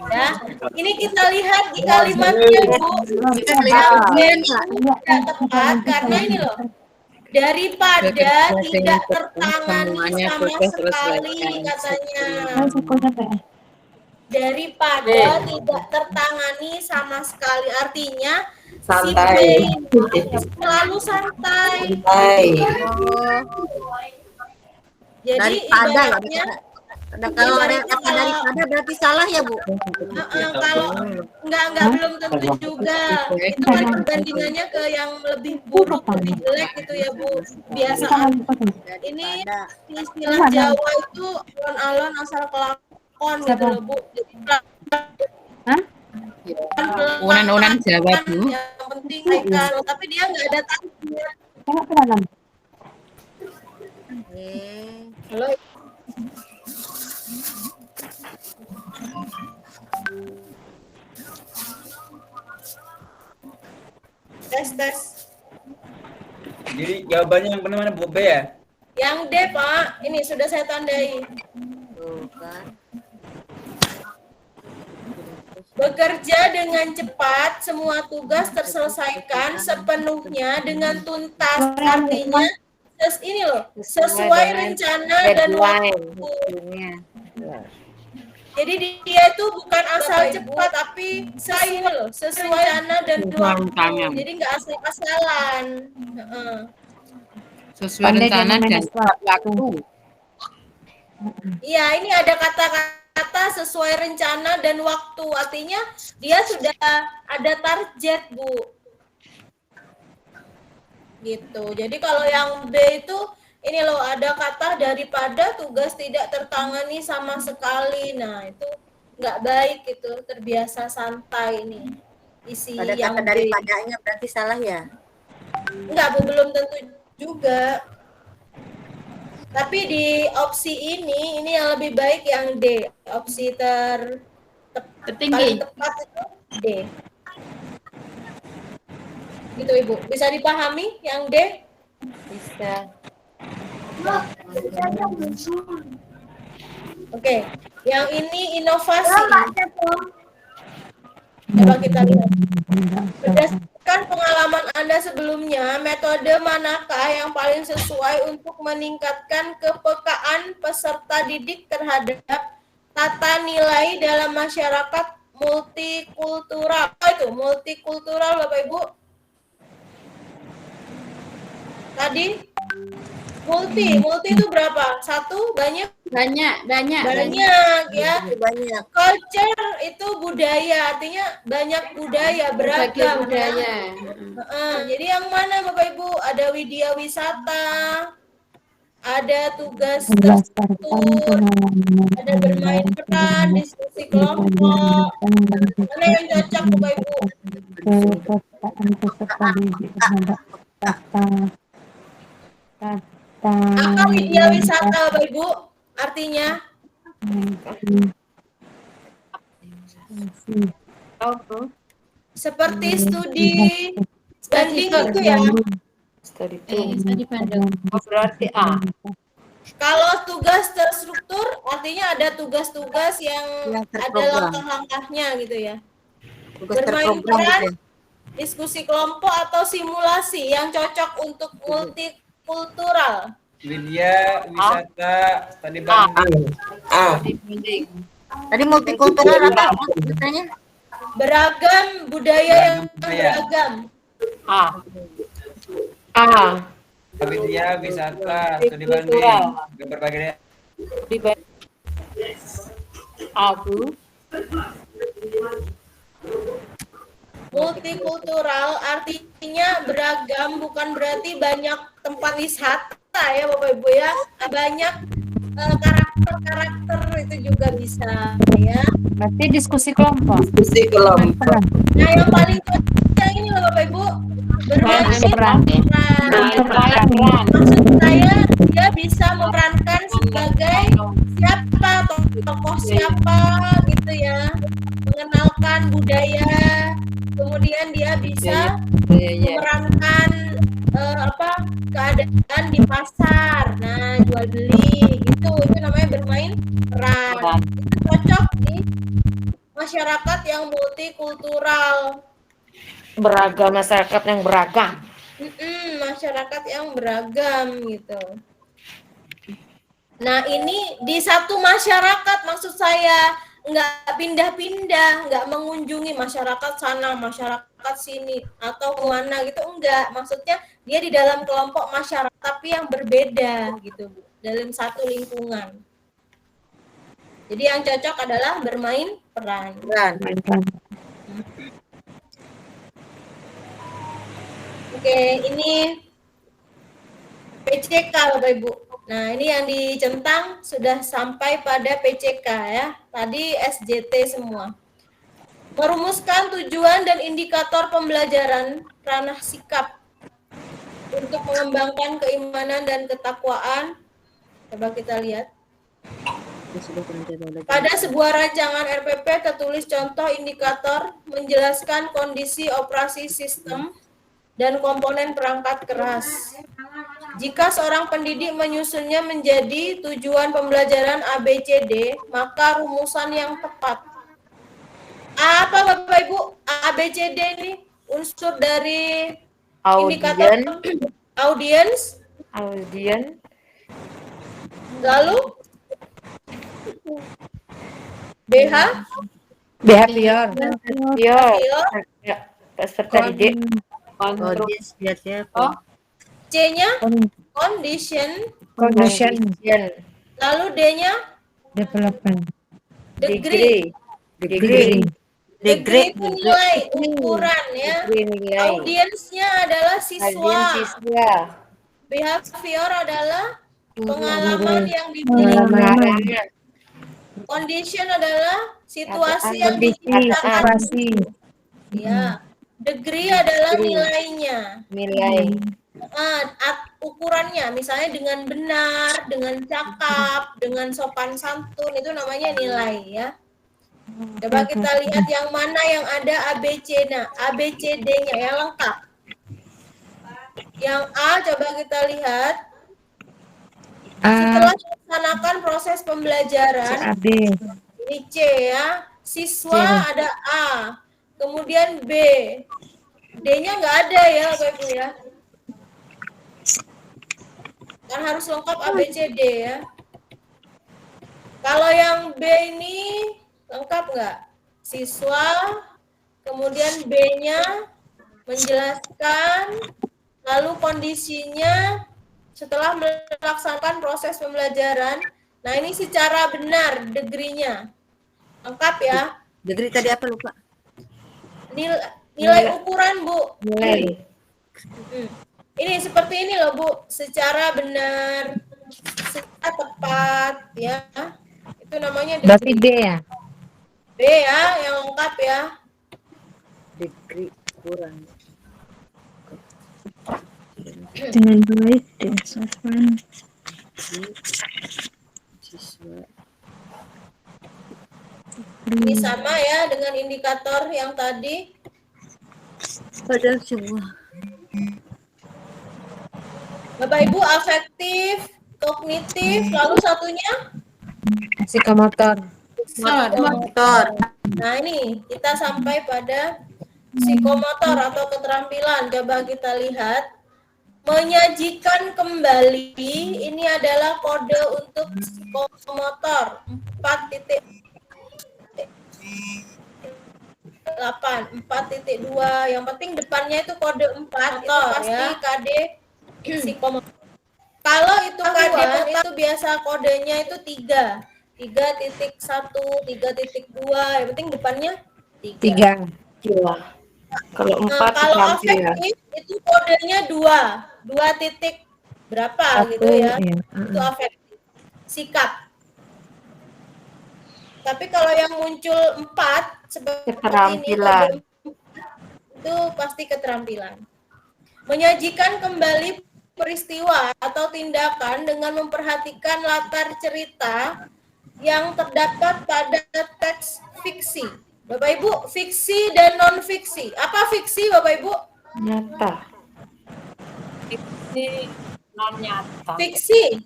Ya, ini kita lihat di kalimatnya Bu. Kita lihat Yang tidak tepat karena ini loh. Daripada tidak tertangani sama sekali katanya. Daripada tidak tertangani sama sekali, artinya si B Santai. ini selalu santai. Jadi Daripada ya, ibaratnya kalau ada kata daripada berarti salah ya Bu. kalau enggak belum tentu juga. Itu kan perbandingannya ke yang lebih buruk, lebih jelek gitu ya Bu. Biasa ini istilah Jawa itu alon-alon asal kelakon gitu loh Bu. Unan-unan Jawa Bu. Yang penting mereka, tapi dia nggak ada tanya. Halo. Tes. Jadi jawabannya yang benar mana Bu B ya? Yang D Pak, ini sudah saya tandai. Tuh kan. Bekerja dengan cepat, semua tugas terselesaikan sepenuhnya dengan tuntas. Artinya ini loh, sesuai rencana dan waktu. Jadi dia itu bukan asal cepat, tapi sesuai rencana dan waktu. Jadi nggak asal-asalan. Sesuai rencana dan waktu. Iya, ini ada kata-kata sesuai rencana dan waktu. Artinya dia sudah ada target, Bu. Gitu. Jadi kalau yang B itu ini loh, ada kata daripada tugas tidak tertangani sama sekali. Nah, itu nggak baik itu, terbiasa santai ini. Isi Ada yang kata daripadanya berarti salah ya? Enggak, Bu, belum tentu juga. Tapi di opsi ini yang lebih baik yang D. Opsi paling tertinggi. tepat itu D. Gitu Ibu. Bisa dipahami yang D? Bisa. Oke. Yang ini inovasi. Coba kita lihat. Berdasarkan pengalaman Anda sebelumnya, metode manakah yang paling sesuai untuk meningkatkan kepekaan peserta didik terhadap tata nilai dalam masyarakat multikultural? Apa itu multikultural, Bapak Ibu? Tadi multi itu berapa? Satu, banyak? Banyak Ya. Banyak. Culture itu budaya, artinya banyak budaya, beragam. budaya. Jadi yang mana Bapak Ibu? Ada widya wisata, ada tugas terstruktur, ada bermain peran, diskusi kelompok. Mana yang cocok Bapak Ibu? Kepekaan peserta didik terhadap Apa widya wisata Bapak Ibu? Artinya? Seperti studi banding itu ya. Studi banding. berarti A. Kalau tugas terstruktur artinya ada tugas-tugas yang ada terprogram. langkah-langkahnya gitu ya. Tugas Bermain terprogram peran, gitu ya. diskusi kelompok atau simulasi yang cocok untuk multikultural. Widya, wisata, tadi banding. Tadi multikultural apa maksudnya? Beragam budaya yang beragam. Widya, wisata, studi banding, berbagai Multikultural artinya beragam, bukan berarti banyak tempat wisata ya Bapak Ibu ya. Banyak karakter itu juga bisa ya. Berarti diskusi kelompok. Nah yang paling cocok yang ini loh Bapak Ibu, bermain peran. Maksud saya dia bisa memerankan sebagai siapa, tokoh siapa gitu ya, mengenalkan budaya, kemudian dia bisa memerankan keadaan di pasar, nah jual beli gitu, itu namanya bermain peran. Itu cocok di masyarakat yang multikultural. Beragam, masyarakat yang beragam. Masyarakat yang beragam gitu. Nah ini di satu masyarakat, maksud saya nggak pindah-pindah, nggak mengunjungi masyarakat sana, masyarakat sini, atau kemana gitu, enggak. Maksudnya dia di dalam kelompok masyarakat tapi yang berbeda gitu, dalam satu lingkungan. Jadi yang cocok adalah bermain peran. Oke, ini PCK Bapak Ibu. Nah, ini yang dicentang sudah sampai pada PCK ya. Tadi SJT semua. Merumuskan tujuan dan indikator pembelajaran ranah sikap untuk mengembangkan keimanan dan ketakwaan. Coba kita lihat. Pada sebuah rancangan RPP tertulis contoh indikator menjelaskan kondisi operasi sistem dan komponen perangkat keras. Jika seorang pendidik menyusunnya menjadi tujuan pembelajaran ABCD, maka rumusan yang tepat. Apa Bapak Ibu ABCD ini? Unsur dari indikator audience. Lalu Behavior. Peserta didik. C-nya condition. Lalu D-nya development. Degree itu nilai, ukuran ya. Audiensnya adalah siswa. Behavior adalah pengalaman yang diberikan. Condition adalah situasi yang diciptakan. Ya. Degree adalah nilainya. ukurannya, misalnya dengan benar, dengan cakap, dengan sopan santun, itu namanya nilai ya. Coba kita lihat yang mana yang ada ABCD-nya yang lengkap. Yang A coba kita lihat. Setelah melaksanakan proses pembelajaran, ini C ya. Siswa ada A, kemudian B. D-nya nggak ada ya, Bapak Ibu ya. Kan harus lengkap ABCD ya. Kalau yang B ini lengkap nggak? Siswa, kemudian B-nya menjelaskan, lalu kondisinya setelah melaksanakan proses pembelajaran. Nah, ini secara benar degree-nya. Lengkap ya. Degree tadi apa lupa? Nilai ukuran, Bu. Nilai. Ini seperti ini loh, Bu. Secara benar, secara tepat ya. Itu namanya degree. Berarti D ya? B ya, yang lengkap ya. Degree ukuran. Dengan baik dan sopan. Siswa. Ini sama ya dengan indikator yang tadi. Pada sebuah. Bapak Ibu, afektif, kognitif, lalu satunya Psikomotor. psikomotor. Nah, ini kita sampai pada psikomotor atau keterampilan. Coba kita lihat. Menyajikan kembali, ini adalah kode untuk psikomotor 4.2. Yang penting depannya itu kode 4, itu pasti ya. KD psikomotor. Kalau itu KD itu biasa kodenya itu 3. 3.1, 3.2, yang penting depannya 3. Kalau 4 kalau afektif itu kodenya 2 titik berapa gitu ya. Itu afektif. Sikap. Tapi kalau yang muncul 4 seperti keterampilan. ini itu pasti keterampilan. Menyajikan kembali peristiwa atau tindakan dengan memperhatikan latar cerita yang terdapat pada teks fiksi. Bapak Ibu, fiksi dan non fiksi. Apa fiksi, Bapak Ibu? Nyata. Fiksi non nyata. Fiksi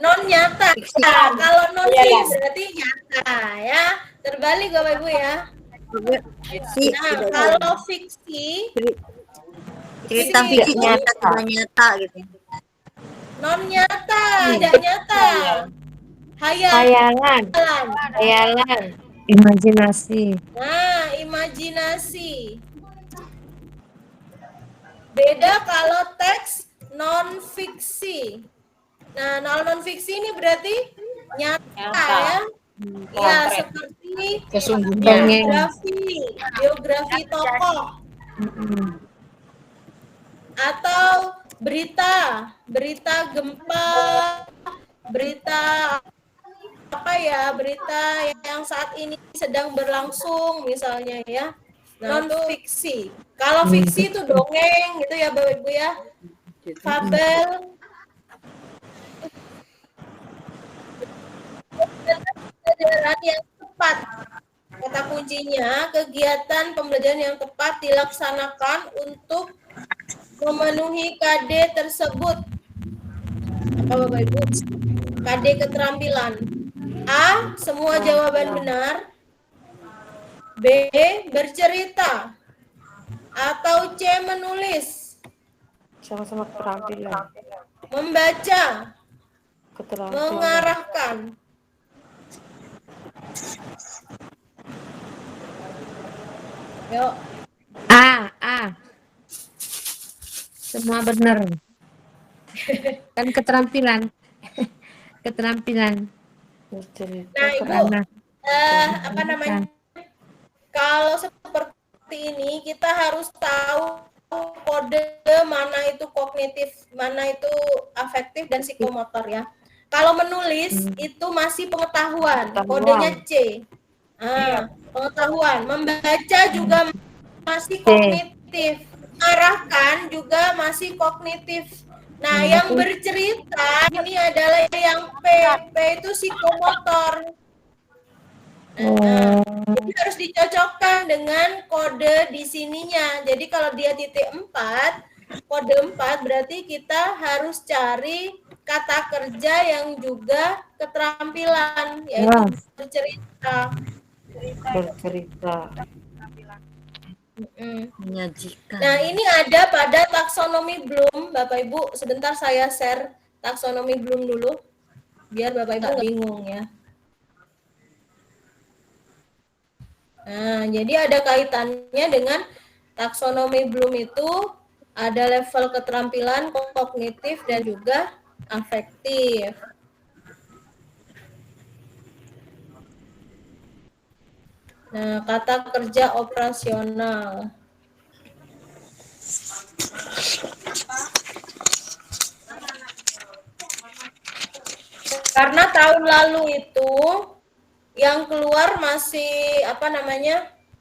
non nyata. Nah, kalau non fiksi berarti nyata ya. Terbalik Bapak Ibu ya. Nah, kalau fiksi cerita fiksi nyata gitu. Non nyata, tidak nyata. Hayalan. Imajinasi. Nah, imajinasi. Beda kalau teks non fiksi. Nah, non fiksi ini berarti nyata ya. Ya, seperti biografi tokoh. Atau berita gempa, berita apa ya, berita yang saat ini sedang berlangsung misalnya ya. Non fiksi. Kalau fiksi itu dongeng gitu ya Bapak Ibu ya. Fabel. Pembelajaran yang tepat. Kata kuncinya, kegiatan pembelajaran yang tepat dilaksanakan untuk memenuhi KD tersebut. Apa Bapak Ibu? KD keterampilan. A, semua jawaban benar. B, bercerita. Atau C, menulis. Sama-sama keterampilan. Membaca. Keterampilan. Mengarahkan. Yuk. A. Semua benar. Kan keterampilan. Keterampilan. Nah, Ibu, apa namanya? Kalau seperti ini kita harus tahu kode mana itu kognitif, mana itu afektif dan psikomotor ya. Kalau menulis itu masih pengetahuan, kodenya C. Pengetahuan. Membaca juga masih kognitif. mengarahkan juga masih kognitif. Nah, yang bercerita ini adalah yang P. P itu psikomotor. Nah, jadi harus dicocokkan dengan kode di sininya. Jadi kalau dia titik 4, kode 4 berarti kita harus cari kata kerja yang juga keterampilan, yaitu bercerita. Bercerita. Menyajikan. Nah, ini ada pada taksonomi Bloom, Bapak Ibu. Sebentar saya share taksonomi Bloom dulu, biar Bapak Ibu nggak bingung ya. Nah, jadi ada kaitannya dengan taksonomi Bloom itu ada level keterampilan kognitif dan juga afektif. Nah, kata kerja operasional. Karena tahun lalu itu yang keluar masih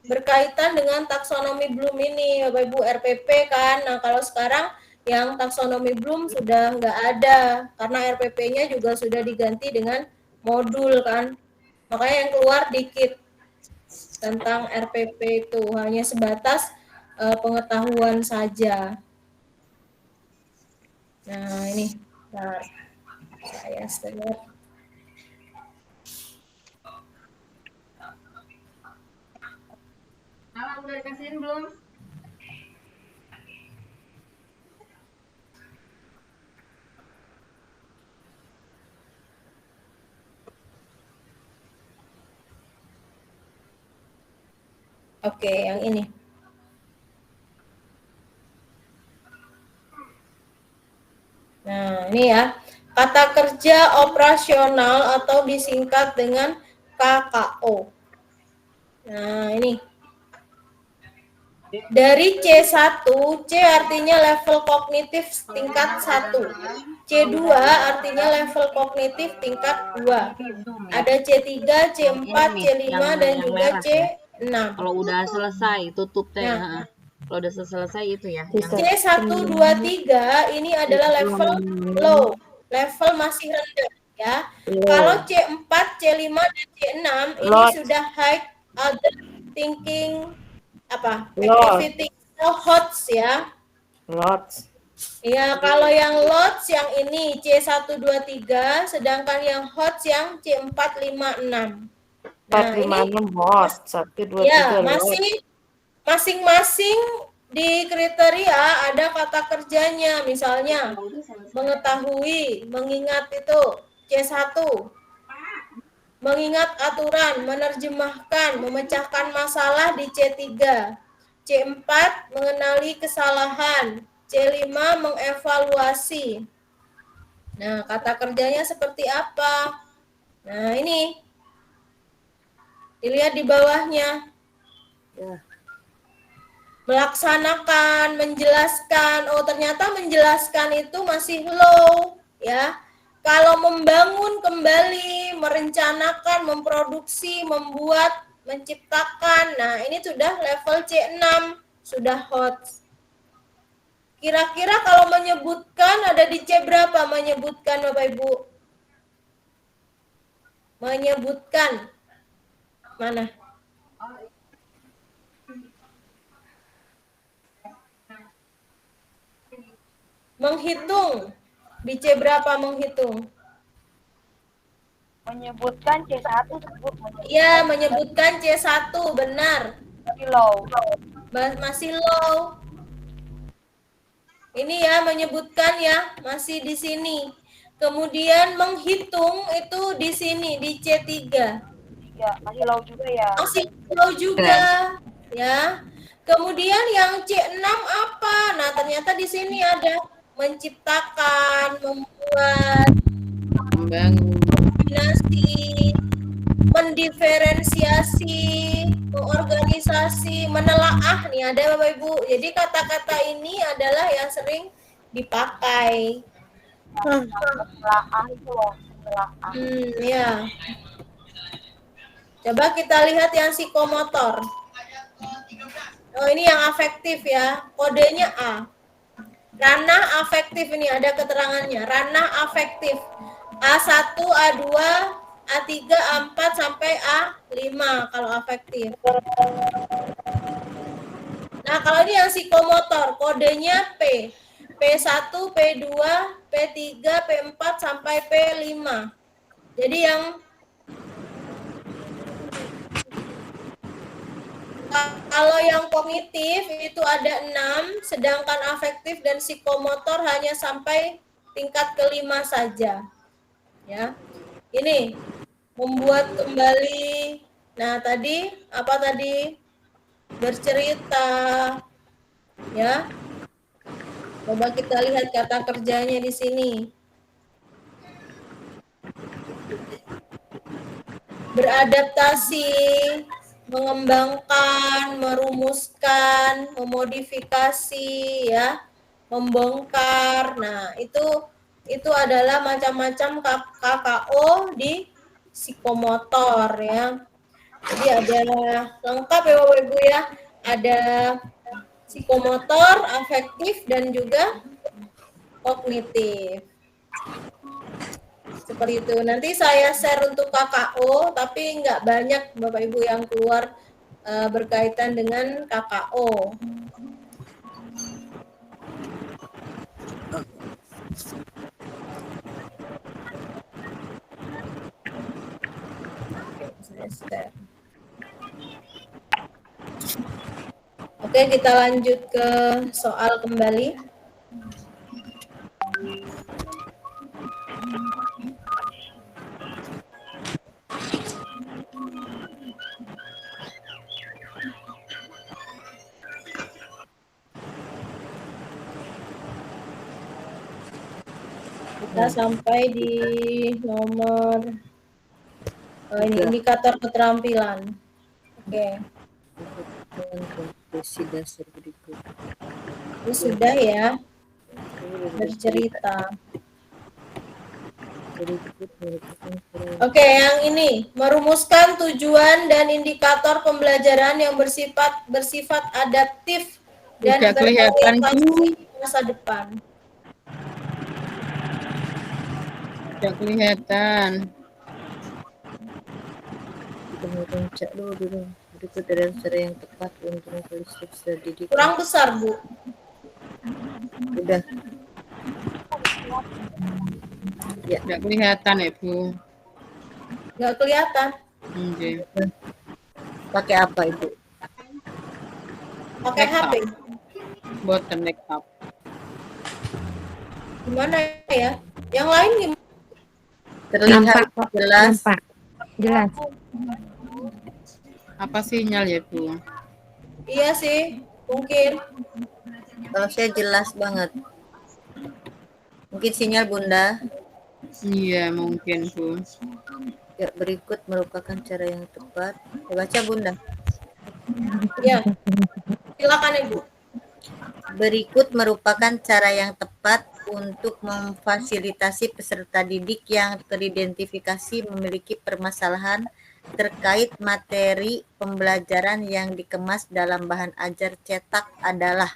berkaitan dengan taksonomi Bloom ini, Bapak Ibu, RPP kan. Nah, kalau sekarang yang taksonomi Bloom sudah nggak ada karena RPP-nya juga sudah diganti dengan modul kan. Makanya yang keluar dikit tentang RPP itu hanya sebatas pengetahuan saja. Nah, ini saya share. Udah dikasihin belum? Oke, yang ini. Nah, ini ya. Kata kerja operasional atau disingkat dengan KKO. Nah, ini. Dari C1, C artinya level kognitif tingkat 1. C2 artinya level kognitif tingkat 2. Ada C3, C4, C5, dan juga C6. Kalau udah selesai, tutup teh. Kalau udah selesai itu ya. C1, 2, 3 ini adalah level low. Level masih rendah ya. Kalau C4, C5, dan C6 ini sudah high other thinking activity HOTS ya. Lots. Ya, kalau yang lots yang ini C1, 2, 3, sedangkan yang HOTS yang C4, 5, 6. 4, 5, 6 HOTS. 1, 2, 3 Ya, lots. masing-masing di kriteria ada kata kerjanya. Misalnya mengetahui, mengingat itu C1. Mengingat aturan, menerjemahkan, memecahkan masalah di C3. C4 mengenali kesalahan. C5 mengevaluasi. Nah, kata kerjanya seperti apa? Nah, ini. Dilihat di bawahnya. Melaksanakan, menjelaskan. Oh, ternyata menjelaskan itu masih low, ya. Kalau membangun kembali, merencanakan, memproduksi, membuat, menciptakan. Nah, ini sudah level C6, sudah hot. Kira-kira kalau menyebutkan ada di C berapa menyebutkan Bapak Ibu? Menyebutkan. Mana? Menghitung. Di C berapa menghitung? Menyebutkan C1 sebut. Iya, menyebutkan C1, benar. Masih low. Masih low. Ini ya, menyebutkan ya, masih di sini. Kemudian menghitung itu di sini, di C3. Ya, masih low juga ya. Masih low juga, ya. Kemudian yang C6 apa? Nah, ternyata di sini ada menciptakan, membuat, membangun, kombinasi, mendiferensiasi, mengorganisasi, menelaah nih ada Bapak Ibu. Jadi kata-kata ini adalah yang sering dipakai. Menelaah itu loh, menelaah. Ya. Coba kita lihat yang psikomotor. Oh, ini yang afektif ya. Kodenya A. Ranah afektif ini ada keterangannya. Ranah afektif. A1, A2, A3, A4 sampai A5 kalau afektif. Nah, kalau ini yang psikomotor, kodenya P. P1, P2, P3, P4 sampai P5. Jadi yang kalau yang kognitif itu ada 6, sedangkan afektif dan psikomotor hanya sampai tingkat kelima saja. Ya. Ini membuat kembali. Nah, tadi apa tadi? Bercerita. Ya. Coba kita lihat kata kerjanya di sini. Beradaptasi, mengembangkan, merumuskan, memodifikasi, ya, membongkar. Nah, itu adalah macam-macam KKO di psikomotor, ya. Jadi ada lengkap ya Bapak Ibu ya. Ada psikomotor, afektif, dan juga kognitif. Seperti itu. Nanti saya share untuk KKO, tapi nggak banyak Bapak Ibu yang keluar berkaitan dengan KKO. Oke, kita lanjut ke soal kembali. Kita sampai di nomor ini indikator keterampilan. Oke. Dasar berikut. Ini sudah ya. Bercerita. Oke, yang ini merumuskan tujuan dan indikator pembelajaran yang bersifat adaptif dan berorientasi masa depan. Tidak kelihatan. Kita mau pencet dulu. Berikut adalah cara yang tepat untuk mempelajari peserta didik. Kurang besar, Bu. Udah. Ya. Tidak kelihatan ya, Bu. Nggak kelihatan. Oke. Pakai apa, Ibu? Pakai HP. Buatan laptop. Gimana ya? Yang lain gimana? Terlihat jelas. Jelas. Apa sinyal ya, Bu? Iya sih, mungkin. Kalau saya jelas banget. Mungkin sinyal Bunda. Iya, mungkin, Bu. Ya, berikut merupakan cara yang tepat. Baca Bunda. Ya. Silakan Ibu. Berikut merupakan cara yang tepat untuk memfasilitasi peserta didik yang teridentifikasi memiliki permasalahan terkait materi pembelajaran yang dikemas dalam bahan ajar cetak adalah.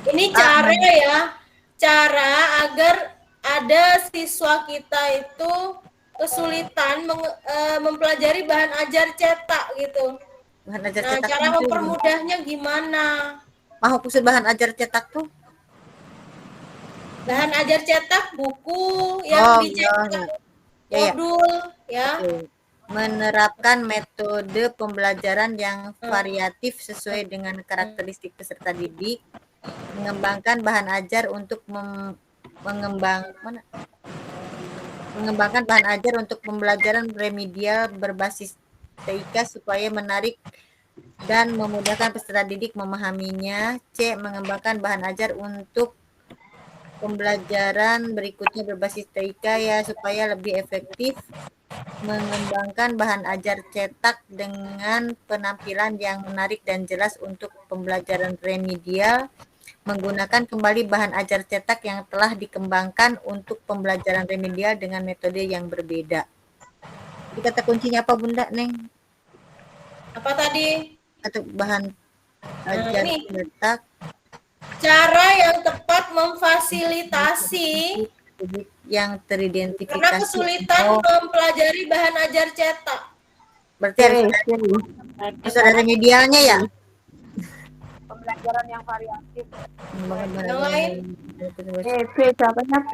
Ini cara ya, cara agar ada siswa kita itu kesulitan mempelajari bahan ajar cetak gitu. Bahan ajar nah, cetak cara mempermudahnya gimana? Mau kusut bahan ajar cetak tuh? Bahan ajar cetak buku yang dicetak. Modul ya. Menerapkan metode pembelajaran yang variatif sesuai dengan karakteristik peserta didik, mengembangkan bahan ajar untuk mengembangkan bahan ajar untuk pembelajaran remedial berbasis TIK supaya menarik dan memudahkan peserta didik memahaminya. C. Mengembangkan bahan ajar untuk pembelajaran berikutnya berbasis TIK ya supaya lebih efektif. Mengembangkan bahan ajar cetak dengan penampilan yang menarik dan jelas untuk pembelajaran remedial. Menggunakan kembali bahan ajar cetak yang telah dikembangkan untuk pembelajaran remedial dengan metode yang berbeda. Kata kuncinya apa Bunda, Neng? Apa tadi? atau bahan Nah, ajar ini cetak cara yang tepat memfasilitasi yang karena teridentifikasi. kesulitan mempelajari bahan ajar cetak. Berarti harus ada remedialnya ya? Pembelajaran yang variatif. Yang lain? B, jawabannya B.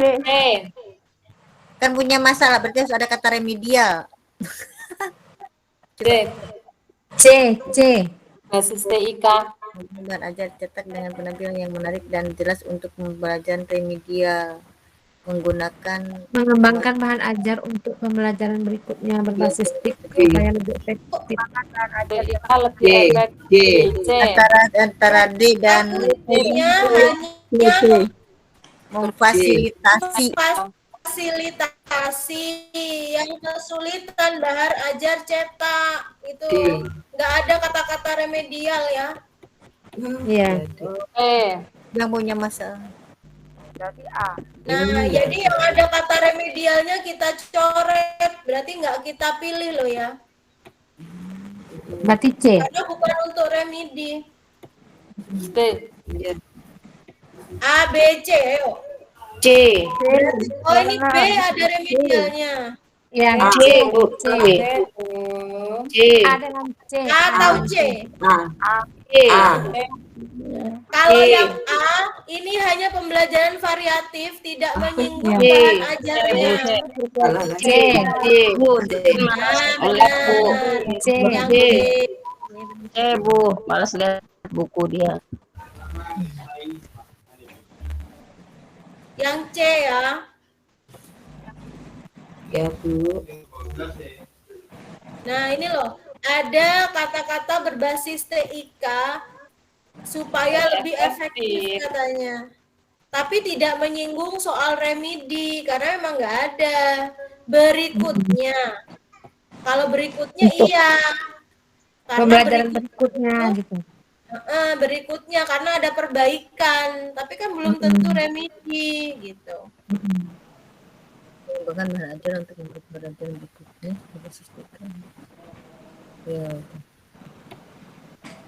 Kan punya masalah, berarti harus ada kata remedial. C. Basis TIK. Bahan ajar cetak dengan penampilan yang menarik dan jelas untuk pembelajaran remedial. Mengembangkan bahan ajar untuk pembelajaran berikutnya berbasis TIK supaya lebih efektif. TIK lebih efektif. Antara D dan Hanya memfasilitasi yang kesulitan bahan ajar cetak itu nggak ada kata-kata remedial ya. Iya. Yang punya masalah. Berarti A. Nah, jadi yang ada kata remedialnya kita coret, berarti nggak kita pilih loh ya. Berarti C. Karena bukan untuk remedi. C. A, B, C, ayo. C. Oh, ini B ada remedialnya. Yang C, Bu. C. C. A dengan C. A atau C? C. Kalau yang A, ini hanya pembelajaran variatif, tidak menyinggung bahan ajarnya. C. Nah, benar. C. Yang B. Bu. Malas lihat buku dia. Yang C ya. Ya, Bu. Nah, ini loh. Ada kata-kata berbasis TIK supaya lebih efektif katanya. Tapi tidak menyinggung soal remedi karena memang nggak ada. Berikutnya. Kalau berikutnya iya. Karena Pembelajaran berikutnya gitu. Berikutnya karena ada perbaikan, tapi kan belum tentu remedi gitu. Bahkan bahan ajar untuk pembelajaran berikutnya berbasis TIK. Ya.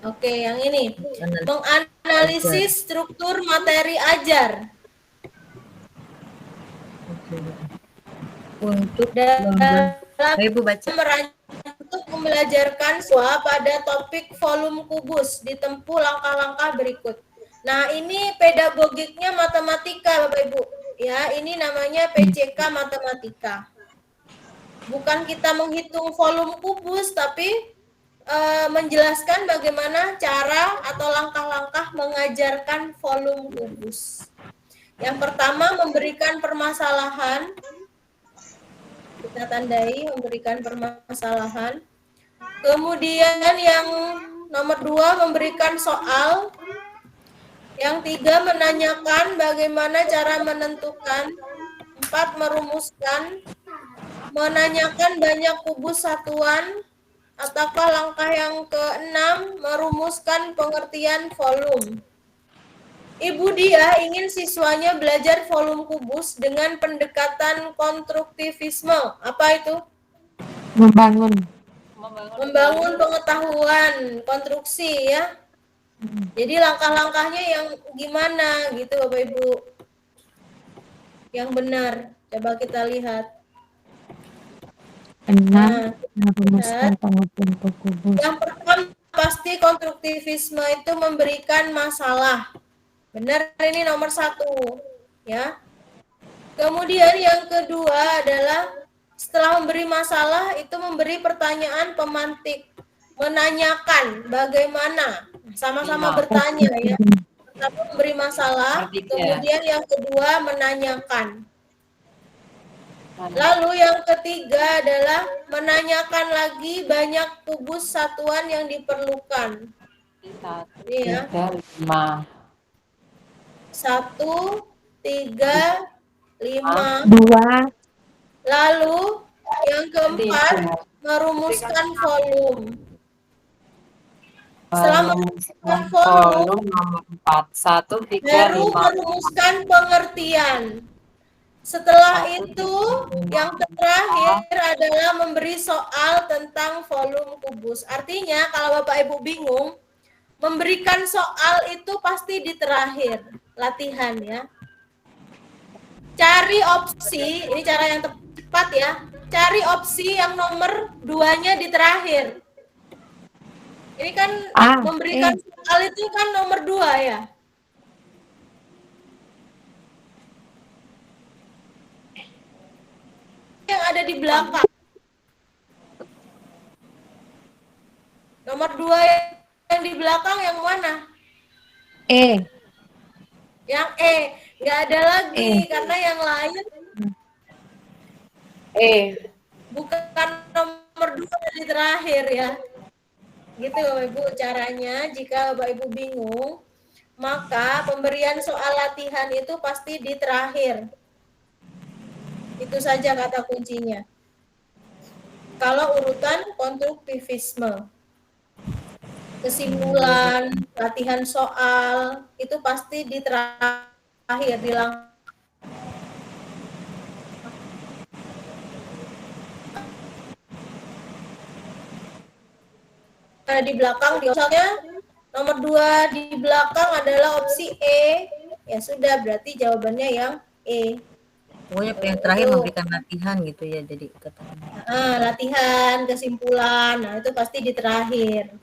Oke, yang ini menganalisis struktur materi ajar. Untuk untuk membelajarkan siswa pada topik volume kubus ditempuh langkah-langkah berikut. Nah, ini pedagogiknya matematika, Bapak Ibu. Ya, ini namanya PCK matematika. Bukan kita menghitung volume kubus, tapi menjelaskan bagaimana cara atau langkah-langkah mengajarkan volume kubus. Yang pertama, memberikan permasalahan. Kita tandai memberikan permasalahan. Kemudian yang nomor 2, memberikan soal. Yang 3, menanyakan bagaimana cara menentukan. 4, merumuskan. Menanyakan banyak kubus satuan. Ataukah langkah yang ke-6, merumuskan pengertian volume. Ibu Dia ingin siswanya belajar volume kubus dengan pendekatan konstruktivisme. Apa itu? Membangun Pengetahuan konstruksi ya. Jadi langkah-langkahnya yang gimana gitu Bapak Ibu? Yang benar. Coba kita lihat. Yang pertama pasti konstruktivisme itu memberikan masalah. Benar, ini nomor 1 ya. Kemudian yang kedua adalah setelah memberi masalah itu memberi pertanyaan pemantik, menanyakan bagaimana, sama-sama bertanya ya. Pertama memberi masalah, kemudian yang kedua menanyakan. Lalu yang ketiga adalah menanyakan lagi banyak kubus satuan yang diperlukan. Ini ya. 1, 3, 5. 2. Lalu yang keempat merumuskan volume. Setelah merumuskan volume, nomor 4, 1, 3, baru 5. merumuskan pengertian. Setelah itu, yang terakhir adalah memberi soal tentang volume kubus. Artinya, kalau Bapak Ibu bingung, memberikan soal itu pasti di terakhir latihan ya. Cari opsi, ini cara yang tepat ya. Cari opsi yang nomor 2-nya di terakhir. Ini kan memberikan soal itu kan nomor 2 ya. Yang ada di belakang. Nomor 2 yang di belakang yang mana? E. Yang E. Nggak ada lagi karena yang lain bukan nomor 2 di terakhir ya. Gitu Bapak Ibu caranya. Jika Bapak Ibu bingung, maka pemberian soal latihan itu pasti di terakhir. Itu saja kata kuncinya. Kalau urutan konstruktivisme, kesimpulan, latihan soal, itu pasti di terakhir, di belakang, misalnya nomor 2 di belakang adalah opsi E. Ya sudah, berarti jawabannya yang E. Pokoknya yang terakhir memberikan latihan gitu ya, jadi katanya. Latihan, kesimpulan, nah itu pasti di terakhir.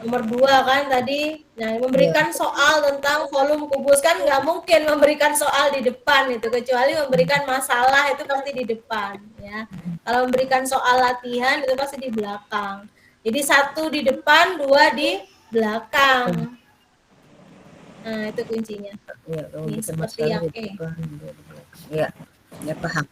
Nomor 2 kan tadi, nah memberikan soal tentang volume kubus kan nggak mungkin memberikan soal di depan itu, kecuali memberikan masalah itu pasti di depan ya. Kalau memberikan soal latihan itu pasti di belakang. Jadi 1 di depan, 2 di belakang. Nah, itu kuncinya. Ya, ini seperti yang E. Ya, ya paham.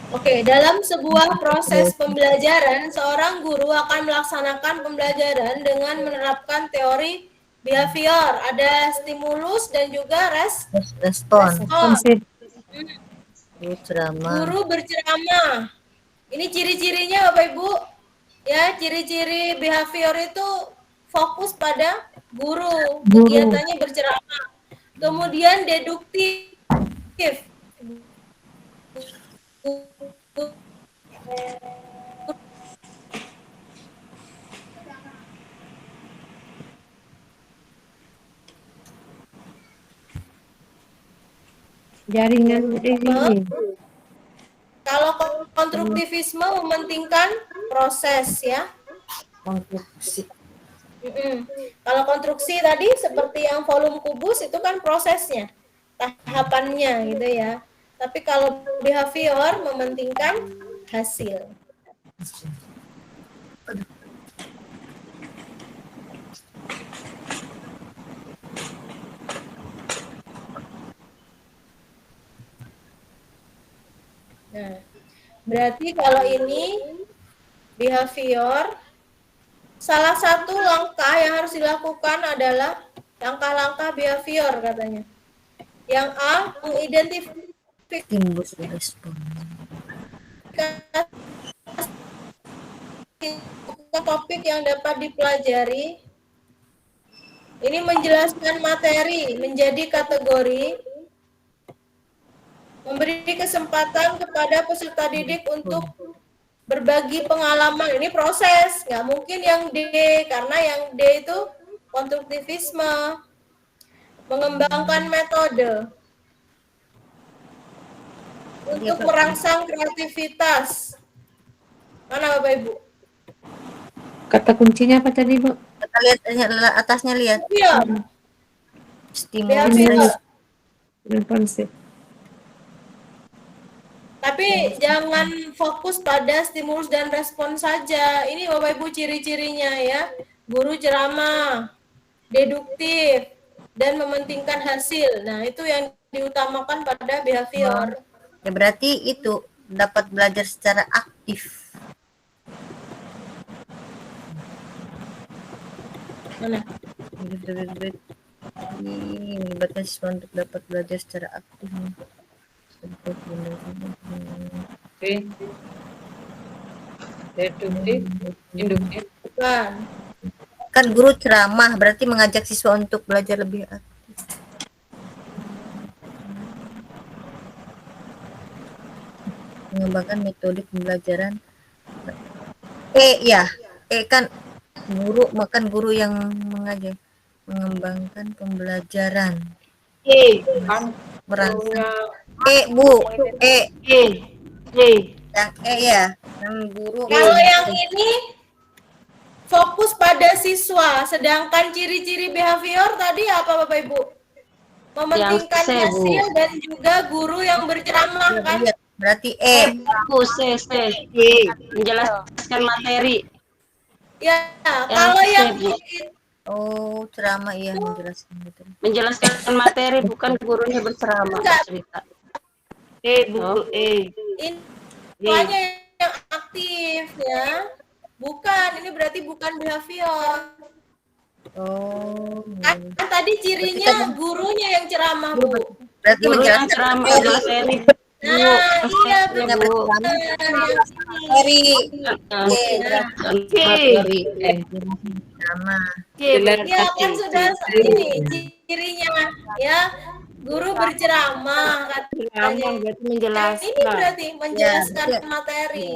Oke, dalam sebuah proses pembelajaran, seorang guru akan melaksanakan pembelajaran dengan menerapkan teori behavior. Ada stimulus dan juga respon. Guru berceramah. Ini ciri-cirinya Bapak Ibu. Ya, ciri-ciri behavior itu fokus pada guru, kegiatannya berceramah. Kemudian deduktif. Jaringan ini. Kalau konstruktivisme mementingkan proses ya. Konstruksi. Kalau konstruksi tadi seperti yang volume kubus itu kan prosesnya, tahapannya gitu ya. Tapi kalau behavior mementingkan hasil. Nah, berarti kalau ini behavior, salah satu langkah yang harus dilakukan adalah langkah-langkah behavior katanya. Yang A, mengidentifikasi Timbus respon. Topik yang dapat dipelajari. Ini menjelaskan materi menjadi kategori. Memberi kesempatan kepada peserta didik untuk berbagi pengalaman. Ini proses, nggak mungkin yang D, karena yang D itu konstruktivisme. Mengembangkan metode untuk merangsang kreativitas. Mana Bapak Ibu? Kata kuncinya apa tadi, Bu? Kita lihat atasnya, lihat. Iya. Stimulus. Responsif. Tapi jangan fokus pada stimulus dan respon saja. Ini Bapak Ibu ciri-cirinya ya. Guru ceramah, deduktif, dan mementingkan hasil. Nah, itu yang diutamakan pada behavior. Ya, berarti itu dapat belajar secara aktif. Mana? Ini melibatkan siswa untuk dapat belajar secara aktif. Deduktif, induktif. Bukan. Kan guru ceramah berarti mengajak siswa untuk belajar lebih aktif. mengembangkan metode pembelajaran. Kan guru yang mengajar, mengembangkan pembelajaran. Merangsang. Bu. Yang ya, yang guru. Kalau yang ini fokus pada siswa, sedangkan ciri-ciri behavior tadi apa Bapak Ibu? Mementingkan hasil dan juga guru yang berceramah kan? Berarti menjelaskan materi. Ya, kalau yang ceramah menjelaskan materi. Menjelaskan materi bukan gurunya berceramah cerita. Semuanya yang aktif ya. Bukan, ini berarti bukan behavior. Kan tadi cirinya gurunya yang ceramah, Bu. Berarti menjelaskan ceramah materi. Nah, iya benar. Iya kan sudah ini cirinya ya. Guru berceramah katanya. Menjelaskan. Ini berarti menjelaskan materi.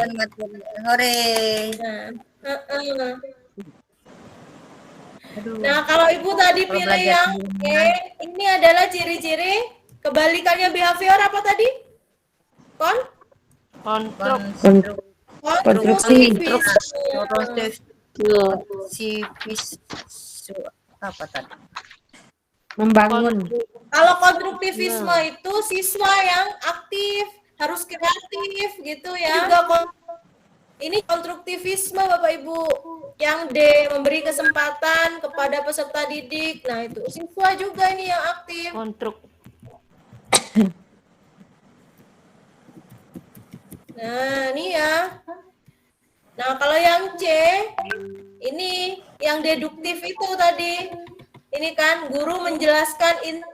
Nah, kalau Ibu tadi pilih yang ini adalah ciri-ciri kebalikannya behavior apa tadi? Apa tadi? Membangun. Kalau konstruktivisme itu siswa yang aktif, harus kreatif gitu ya. Ini konstruktivisme Bapak Ibu. Yang D, memberi kesempatan kepada peserta didik. Nah, itu siswa juga ini yang aktif. Nah, ini ya. Nah, kalau yang C, ini yang deduktif itu tadi. Ini kan guru menjelaskan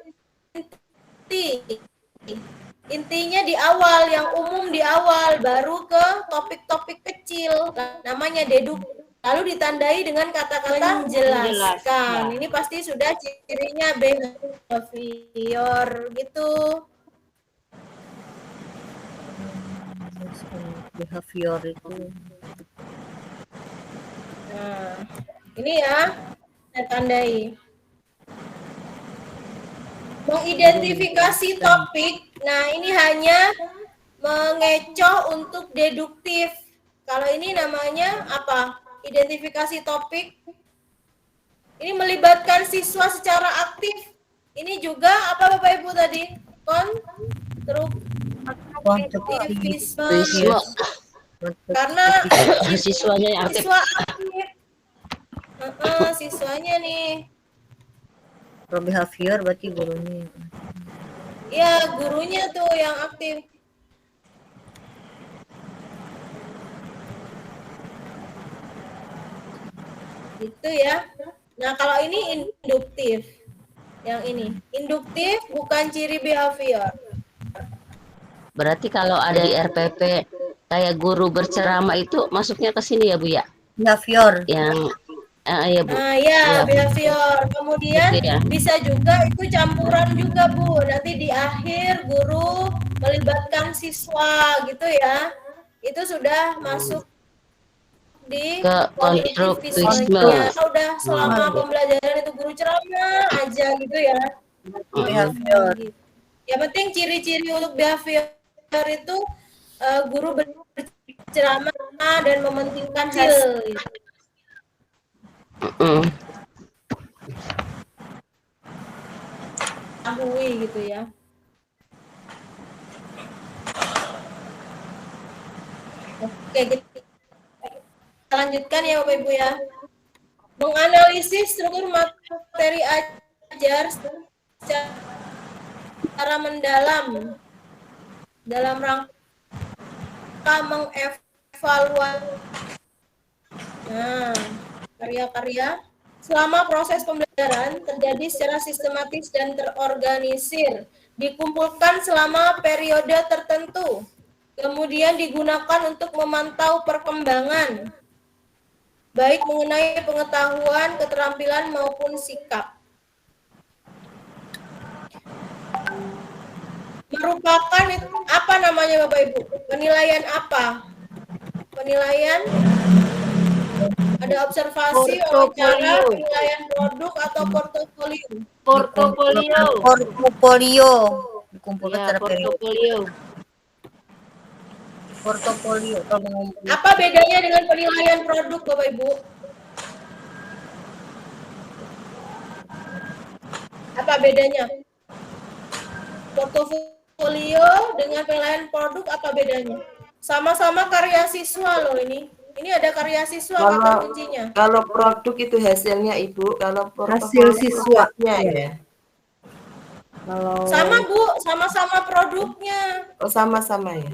intinya di awal, yang umum di awal, baru ke topik-topik kecil. Namanya deduktif. Lalu ditandai dengan kata-kata menjelaskan. Ini pasti sudah cirinya behavior gitu. Behavior itu. Nah, ini ya, saya tandai. Mengidentifikasi topik. Nah, ini hanya mengecoh untuk deduktif. Kalau ini namanya apa? Identifikasi topik. Ini melibatkan siswa secara aktif. Ini juga apa Bapak Ibu tadi? Konstruktivisme. Karena siswanya yang aktif. Siswa aktif. Siswanya nih. Kalau behavior berarti gurunya. Ya, gurunya tuh yang aktif. Gitu ya. Nah, kalau ini induktif. Yang ini. Induktif bukan ciri behavior. Berarti kalau ada di RPP kayak guru berceramah itu masuknya ke sini ya Bu ya? Behavior. Yang ya Bu. Behavior. Kemudian bisa juga itu campuran juga Bu. Nanti di akhir guru melibatkan siswa gitu ya. Itu sudah masuk di konstruktivisme. Udah selama pembelajaran itu guru ceramah aja gitu ya. Behavior. Yang penting ciri-ciri untuk behavior itu guru berceramah dan mementingkan hasil. Akui gitu ya. Oke, kita lanjutkan ya Bapak Ibu ya. Menganalisis struktur materi ajar secara mendalam dalam rangka mengevaluasi karya-karya selama proses pembelajaran terjadi secara sistematis dan terorganisir, dikumpulkan selama periode tertentu, kemudian digunakan untuk memantau perkembangan, baik mengenai pengetahuan, keterampilan, maupun sikap. merupakan apa namanya Bapak Ibu? Penilaian apa? Penilaian ada observasi, wawancara, penilaian produk atau portofolio? Portofolio. Dikumpulkan Ya, secara periodik. portofolio. Portofolio. Apa bedanya dengan penilaian produk Bapak Ibu? Apa bedanya? Portofolio dengan penilaian produk apa bedanya? Sama-sama karya siswa loh ini. Ini ada karya siswa kata kuncinya. Kalau produk itu hasilnya Ibu, kalau Hasil siswa. ya. Kalau Sama Bu, sama-sama produknya. Oh, sama-sama ya.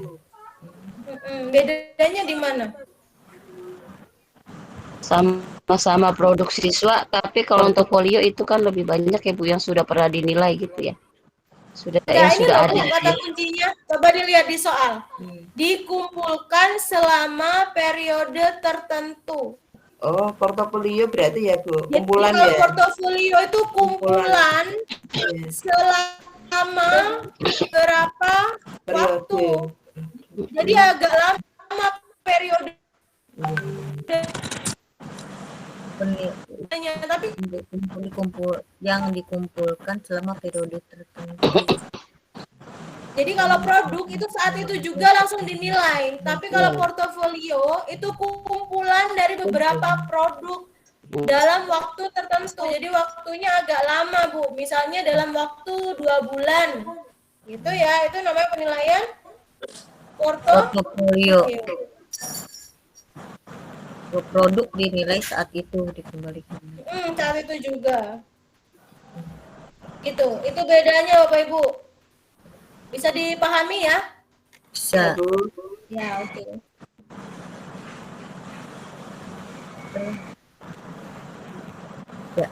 Bedanya di mana? Sama-sama produk siswa, tapi kalau untuk folio itu kan lebih banyak ya Bu yang sudah pernah dinilai gitu ya. Sudah yang Ini sudah loh ada. Bu, kata kuncinya. Coba dilihat di soal. Dikumpulkan selama periode tertentu. Oh, portofolio berarti ya Bu, Jadi kumpulan kalau ya. portofolio itu kumpulan selama berapa waktu. Jadi agak lama periode. Tapi yang dikumpulkan selama periode tertentu. jadi kalau produk itu saat itu juga langsung dinilai. Tapi kalau portofolio itu kumpulan dari beberapa produk dalam waktu tertentu. Jadi waktunya agak lama Bu. Misalnya dalam waktu 2 bulan. Gitu ya. Itu namanya penilaian Portofolio. Produk dinilai saat itu dikembalikan. Saat itu juga. Itu bedanya Bapak Ibu. Bisa dipahami ya? Bisa. Ya, oke. Ya.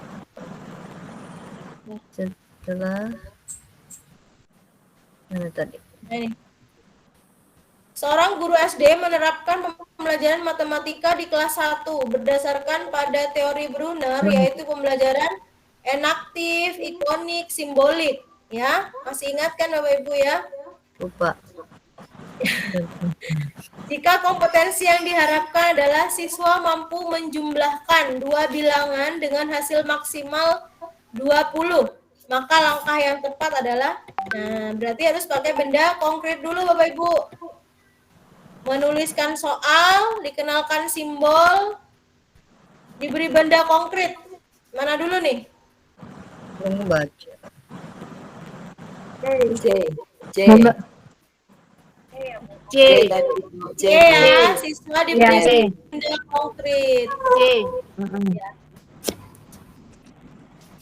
Setelah mana tadi? Ini. Seorang guru SD menerapkan pembelajaran matematika di kelas 1 berdasarkan pada teori Brunner, yaitu pembelajaran enaktif, ikonik, simbolik. Ya, masih ingat kan Bapak Ibu ya? Lupa. Jika kompetensi yang diharapkan adalah siswa mampu menjumlahkan dua bilangan dengan hasil maksimal 20, maka langkah yang tepat adalah, berarti harus pakai benda konkret dulu Bapak Ibu. Menuliskan soal, dikenalkan simbol, diberi benda konkret. Mana dulu nih? Yang baca. C ya, siswa diberi benda konkret.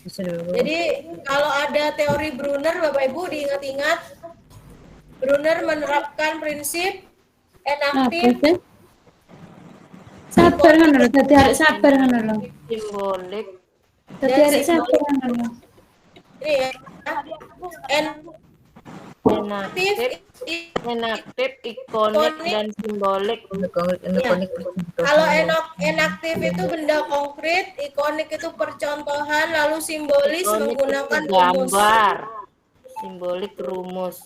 Jadi kalau ada teori Brunner Bapak Ibu diingat-ingat, Brunner menerapkan prinsip enaktif. Sabar kan lho, dadi arek sabar kan lho. Simbolik. Dadi arek sabar kan lho. Ini ya. Enaktif, ikonik dan simbolik. Kalau enaktif itu benda konkret, ikonik itu percontohan, lalu simbolis Ikonik menggunakan itu rumus. gambar. Simbolik rumus.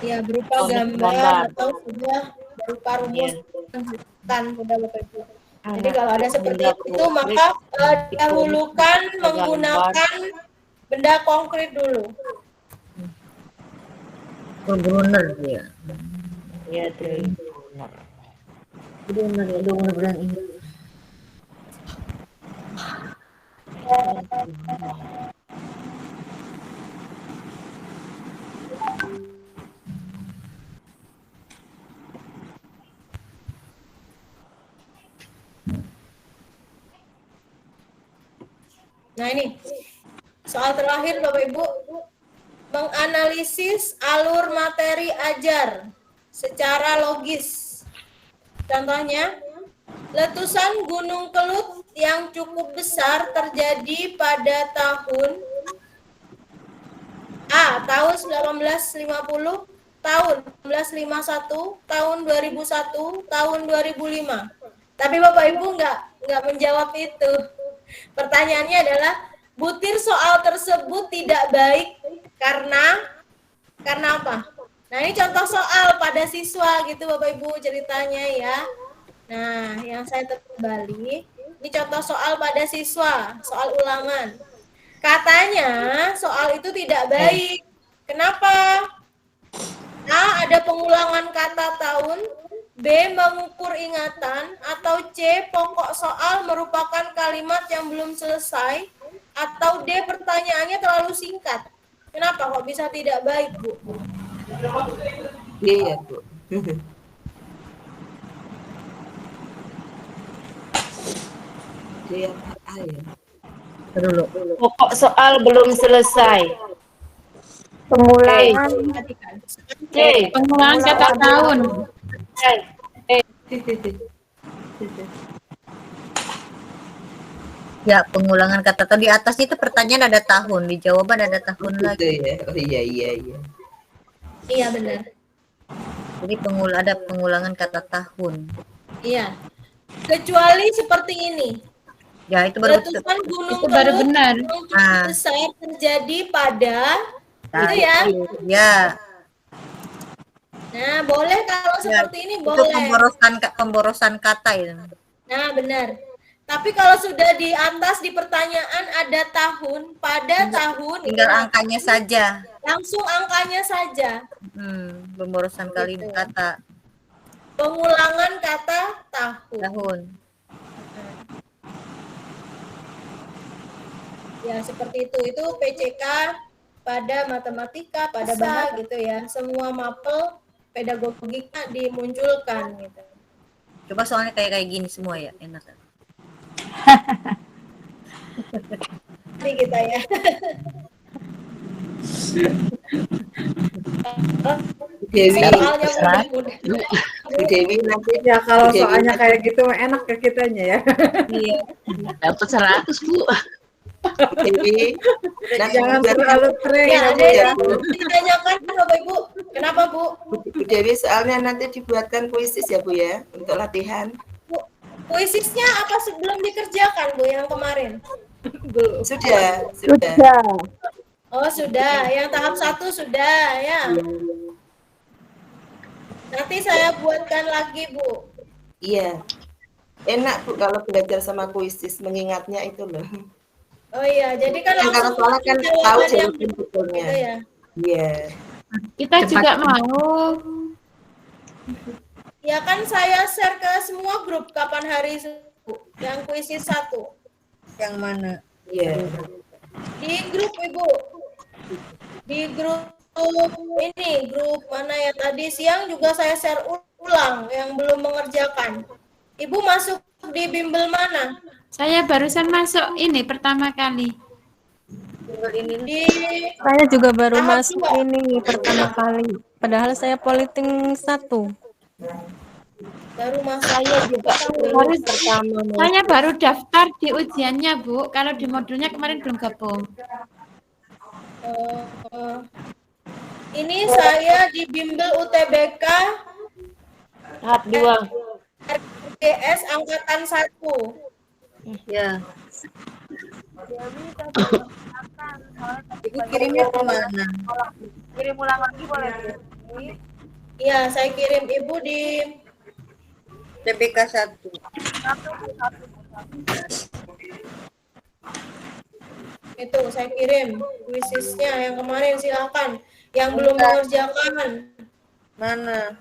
Ya, berupa Ikonik gambar atau sudah berupa rumus kan sudah Bapak Ibu. Jadi kalau ada seperti itu maka dahulukan menggunakan benda konkret dulu. Brunner ya. Ya, Brunner ini. Nah ini soal terakhir Bapak Ibu, menganalisis alur materi ajar secara logis. Contohnya, letusan Gunung Kelut yang cukup besar terjadi pada tahun A. Tahun 1950, tahun 1951, tahun 2001, tahun 2005. Tapi Bapak Ibu nggak menjawab itu. Pertanyaannya adalah, butir soal tersebut tidak baik karena Karena apa? Nah, ini contoh soal pada siswa gitu Bapak Ibu ceritanya ya. Nah, yang saya terbalik, ini contoh soal pada siswa, soal ulangan. Katanya soal itu tidak baik. Kenapa? A. Ada pengulangan kata tahun, B. Mengukur ingatan, atau C. Pokok soal merupakan kalimat yang belum selesai, atau D. Pertanyaannya terlalu singkat. Kenapa kok bisa tidak baik, Bu? Iya, Bu. Dia apa ya? Dulu. Pokok soal belum selesai. Pengulangan. C. Pengulangan kata tahun. Ya, pengulangan kata tahun. Di atas itu pertanyaan ada tahun, di jawaban ada tahun lagi. Ya. Oh iya. Iya, benar. Jadi ada pengulangan kata tahun. Iya. Kecuali seperti ini. Ya, itu baru Letusan gunung Itu baru Kelut benar. yang cukup besar terjadi pada itu ya. Ya. Nah, boleh kalau seperti ini Itu boleh. pemborosan kata itu. Nah, benar. Tapi kalau sudah di atas di pertanyaan ada tahun, pada tahun, Tinggal ya, angkanya saja. langsung angkanya saja. Pemborosan kalimat kata Pengulangan kata tahun. Ya, seperti itu. Itu PCK pada matematika, pada bahasa gitu ya. Semua mapel pedagogika dimunculkan gitu. Coba soalnya kayak gini semua ya, enak. Ini kita ya. Dewi, Soalnya mudah. Dewi nanti Ya kalau Dewi soalnya nanti- kayak gitu enak ke kitanya ya. Iya. Dapat 100, Bu. Dewi, nanti Jangan buat- terlalu trik Ya, ya, Bu ada ya. yang ditanyakan Bapak Ibu. Kenapa, Bu? Bu Dewi soalnya nanti dibuatkan puisis ya Bu ya untuk latihan. Puisisnya apa sebelum dikerjakan, Bu, yang kemarin? Sudah. Oh, sudah. Yang tahap 1 sudah, ya. Nanti saya buatkan lagi, Bu. Iya. Enak Bu kalau belajar sama puisis, mengingatnya itu loh. Oh iya, jadi kan Karena langsung soalnya kan jawaban tahu yang jawaban betulnya. gitu ya. Iya. Kita juga mau. Ya kan saya share ke semua grup kapan hari Bu, yang kuisis 1. Yang mana? Iya. Di grup Ibu. Di grup ini, grup mana ya tadi siang juga saya share ulang yang belum mengerjakan. Ibu masuk di bimbel mana? Saya barusan masuk ini pertama kali. Di Saya juga baru tahap masuk 2. ini pertama kali. Padahal saya politing 1. Baru masuk saya juga Saya baru daftar di ujiannya, Bu. Kalau di modulnya kemarin belum gabung. Ini saya di bimbel UTBK Tahap 2. RGS angkatan 1. Ya. Ibu kirimnya kemana? Kirim ulang lagi boleh? Iya, saya kirim Ibu di TBK 1. itu saya kirim kuisisnya yang kemarin, silakan. Yang belum mengerjakan. Mana?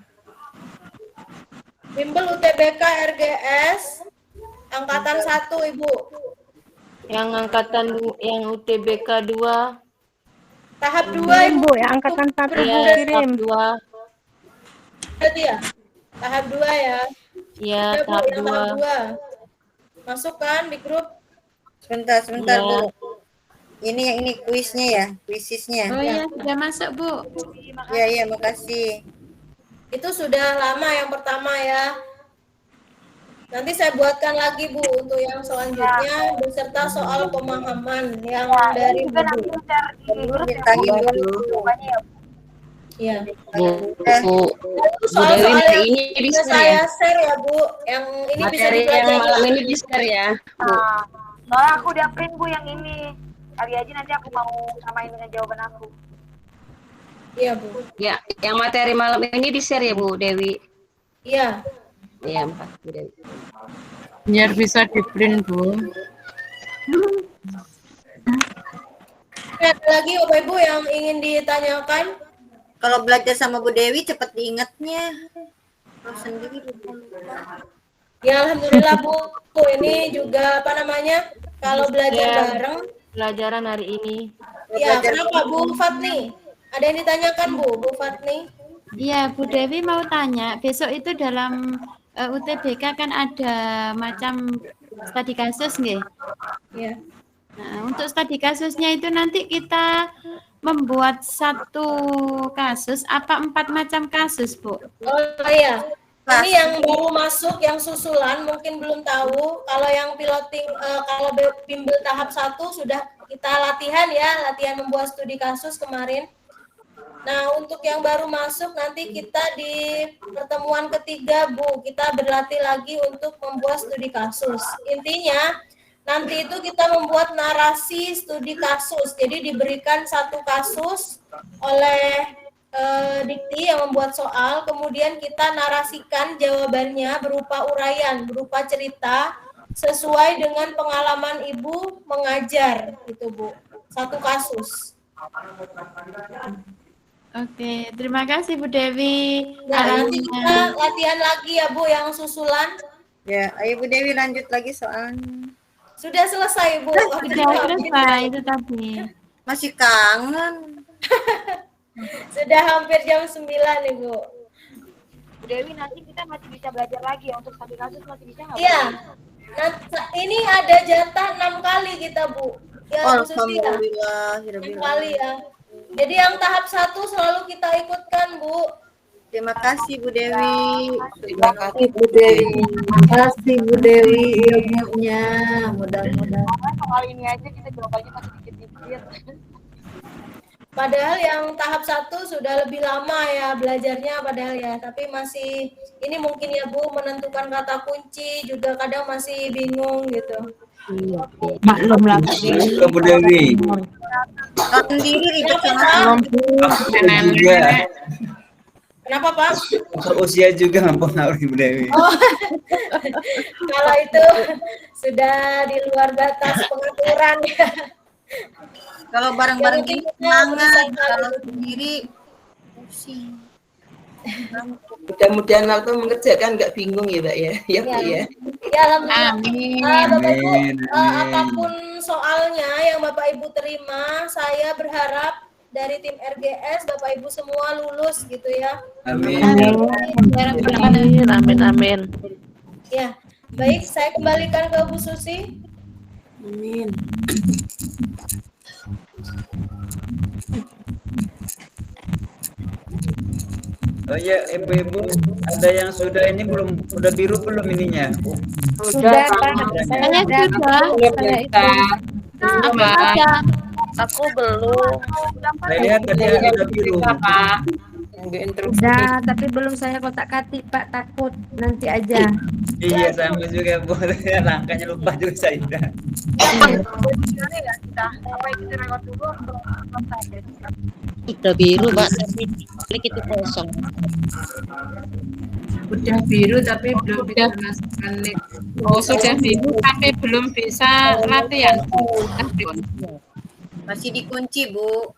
Bimbel UTBK RGS angkatan 1, Ibu. Yang angkatan yang UTBK 2. Tahap 2, Ibu. Bu, ya angkatan 1 Bu Iya, kirim. tahap 2. Berarti ya? Tahap 2 ya. Iya, Ya, Bu, tahap yang 2. tahap 2. Masukkan di grup. Sebentar, Iya. Bu. Ini yang kuisnya ya, kuisisnya. Oh iya, sudah masuk, Bu. Iya, makasih. Itu sudah lama yang pertama ya. Nanti saya buatkan lagi Bu untuk yang selanjutnya beserta soal pemahaman yang dari Juga nanti Bu. share di grup ya. Jawabannya ya. Iya. Bu Soal-soal Dewi, yang ini sudah bisa saya ya? share ya Bu, yang ini bisa Materi yang dipelajari. malam ini di-share ya, Bu. Nah, soalnya aku udah print Bu yang ini. Kali aja nanti aku mau samain dengan jawaban aku. Iya, Bu. Ya, yang materi malam ini di-share ya Bu Dewi. Iya. Iya, Mbak Bu Dewi. Biar bisa di-print, Bu. Ada lagi Bapak Ibu yang ingin ditanyakan? Kalau belajar sama Bu Dewi cepat diingatnya. Kalau sendiri lupa. Ya alhamdulillah Bu. Ini juga apa namanya? Kalau belajar Ya, bareng. pelajaran hari ini. Ya, kenapa Bu Fatni? Ada yang ditanyakan Bu Fatni? Iya, Bu Dewi mau tanya, besok itu dalam UTBK kan ada macam studi kasus nggih? Iya. Nah, untuk studi kasusnya itu nanti kita membuat satu kasus apa 4 macam kasus, Bu? Oh iya. Ini yang baru masuk, yang susulan mungkin belum tahu. Kalau yang piloting, kalau bimbel tahap 1 sudah kita latihan ya, latihan membuat studi kasus kemarin. Nah, untuk yang baru masuk nanti kita di pertemuan ketiga, Bu, kita berlatih lagi untuk membuat studi kasus. Intinya, nanti itu kita membuat narasi studi kasus. Jadi diberikan satu kasus oleh dikti yang membuat soal, kemudian kita narasikan jawabannya berupa uraian, berupa cerita, sesuai dengan pengalaman Ibu mengajar, gitu Bu. Satu kasus. Oke, terima kasih Bu Dewi. Nah, nanti kita latihan lagi ya Bu yang susulan. Ya, ayo Bu Dewi lanjut lagi soalnya. Sudah selesai Bu. Sudah selesai itu tadi. Masih kangen. Sudah hampir jam 9 nih Bu. Bu Dewi, nanti kita masih bisa belajar lagi ya untuk studi kasus, masih bisa nggak? Iya. Nah, ini ada jatah 6 kali kita Bu. Ya, Alhamdulillah. 6 kali ya. Jadi yang tahap 1 selalu kita ikutkan Bu. Terima kasih Bu Dewi. Terima kasih Bu Dewi. Terima kasih Bu Dewi ilmunya. Mudah-mudahan. Soal ini aja kita jawabannya masih dikit-dikit. Padahal yang tahap 1 sudah lebih lama ya belajarnya padahal ya. Tapi masih, ini mungkin ya Bu menentukan kata kunci juga kadang masih bingung gitu. Iya, maklum lagi. Bu Dewi. Sendiri ribet sama juga. Kenapa Pak? Usia juga mempengaruhi Bu Dewi. Oh, kalau itu sudah di luar batas pengaturan ya. Kalau bareng-bareng gini semangat, kalau sendiri pusing. Mudah-mudahan waktu mengerjakan nggak bingung ya Mbak ya. Ya Bu ya. Ya alhamdulillah. Amin. Bapak Ibu, Amin. apapun soalnya yang Bapak Ibu terima, saya berharap dari tim RGS Bapak Ibu semua lulus gitu ya. Amin. Amin, amin. Ya, baik saya kembalikan ke Bu Susi. Amin. Oh ya, ibu-ibu, ada yang sudah ini belum, udah biru belum ininya? Sudah, Pak. Saya sudah. Aku belum. Saya lihat tadi ada biru. Udah, tapi belum saya kotak-katik Pak, takut nanti aja. Iya, sama juga Bu. Langkahnya lupa juga saya. Udah biru, Pak, tapi klik itu kosong. Udah biru tapi belum bisa masukkan nik. Oh, sudah biru tapi belum bisa latihan. Masih dikunci Bu.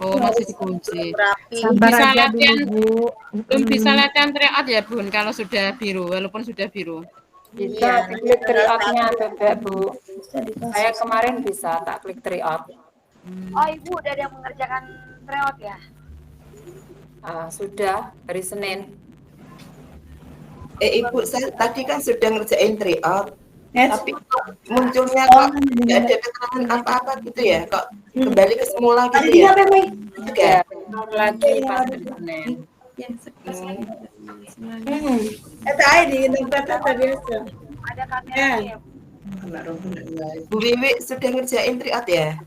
Oh, masih dikunci. Sabar Bisa aja latihan, dulu, Bu. belum bisa latihan tryout ya Bun kalau sudah biru, walaupun sudah biru. Bisa klik tryout-nya Beb, Bu. Saya kemarin bisa tak klik tryout. Oh Ibu udah ada yang mengerjakan tryout ya? Sudah hari Senin. Ibu, saya tadi kan sudah ngerjain tryout, tapi munculnya kok nggak ada keterangan apa-apa gitu ya, kok kembali ke semula gitu ya? Ya, lagi pas hari Senin. Ada di tempat biasa. Ada kameranya ya? Bu Wiwi sudah ngerjain tryout ya?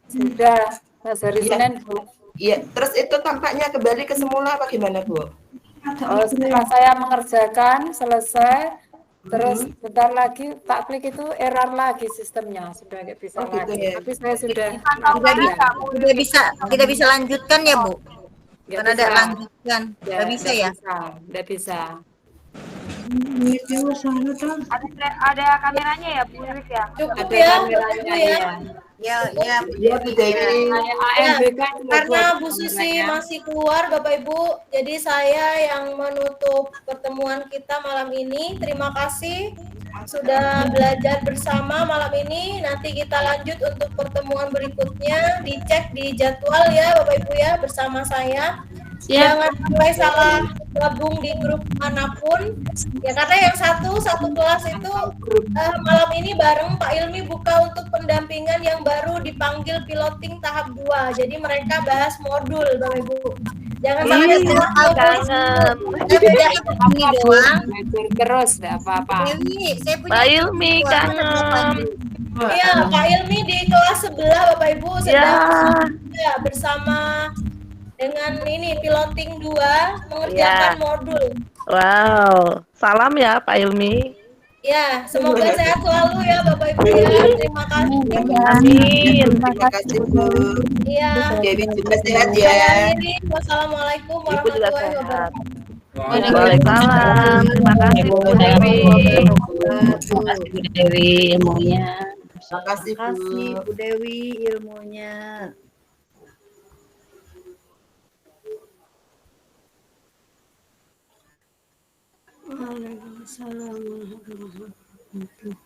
Sudah pas hari Senin, Bu. Iya, terus itu tampaknya kembali ke semula apa gimana Bu? Setelah saya mengerjakan selesai, terus bentar lagi tak klik itu error lagi sistemnya, sudah nggak bisa gitu lagi. ya. Tapi saya sudah Tidak bisa lanjutkan ya Bu. Karena ada lanjutkan. Nggak bisa ya? Nggak bisa. Ada kameranya ya, Bu Wiwik ya? Cukup Ada ya, kameranya, Bu ya. Ya, ya. Ya, Bu Dewi. Ya, AMBK juga karena buat Bu Susi kameranya. masih keluar Bapak Ibu, jadi saya yang menutup pertemuan kita malam ini. Terima kasih sudah belajar bersama malam ini. Nanti kita lanjut untuk pertemuan berikutnya. Dicek di jadwal ya Bapak Ibu ya bersama saya. Jangan sampai salah gabung di grup manapun ya, karena yang satu kelas itu malam ini bareng Pak Ilmi buka untuk pendampingan yang baru dipanggil piloting tahap 2. Jadi mereka bahas modul Bapak Ibu. Jangan sampai salah Kangen. ini doang. Belajar terus, nggak apa-apa. Saya punya Pak Ilmi kangen. Iya, Pak Ilmi di kelas sebelah Bapak Ibu sedang bersama dengan ini piloting 2 mengerjakan modul. Wow, salam ya Pak Ilmi. Ya, semoga sehat selalu ya Bapak Ibu ya. Terima kasih. Amin. Terima kasih, Bu. Iya. Dewi juga sehat Saya ya. akhiri. Wassalamualaikum warahmatullahi wabarakatuh. Waalaikumsalam. Terima kasih Bu Dewi. Terima kasih Bu Dewi ilmunya. Terima kasih, Bu Dewi ilmunya. Waalaikumsalam warahmatullahi wabarakatuh.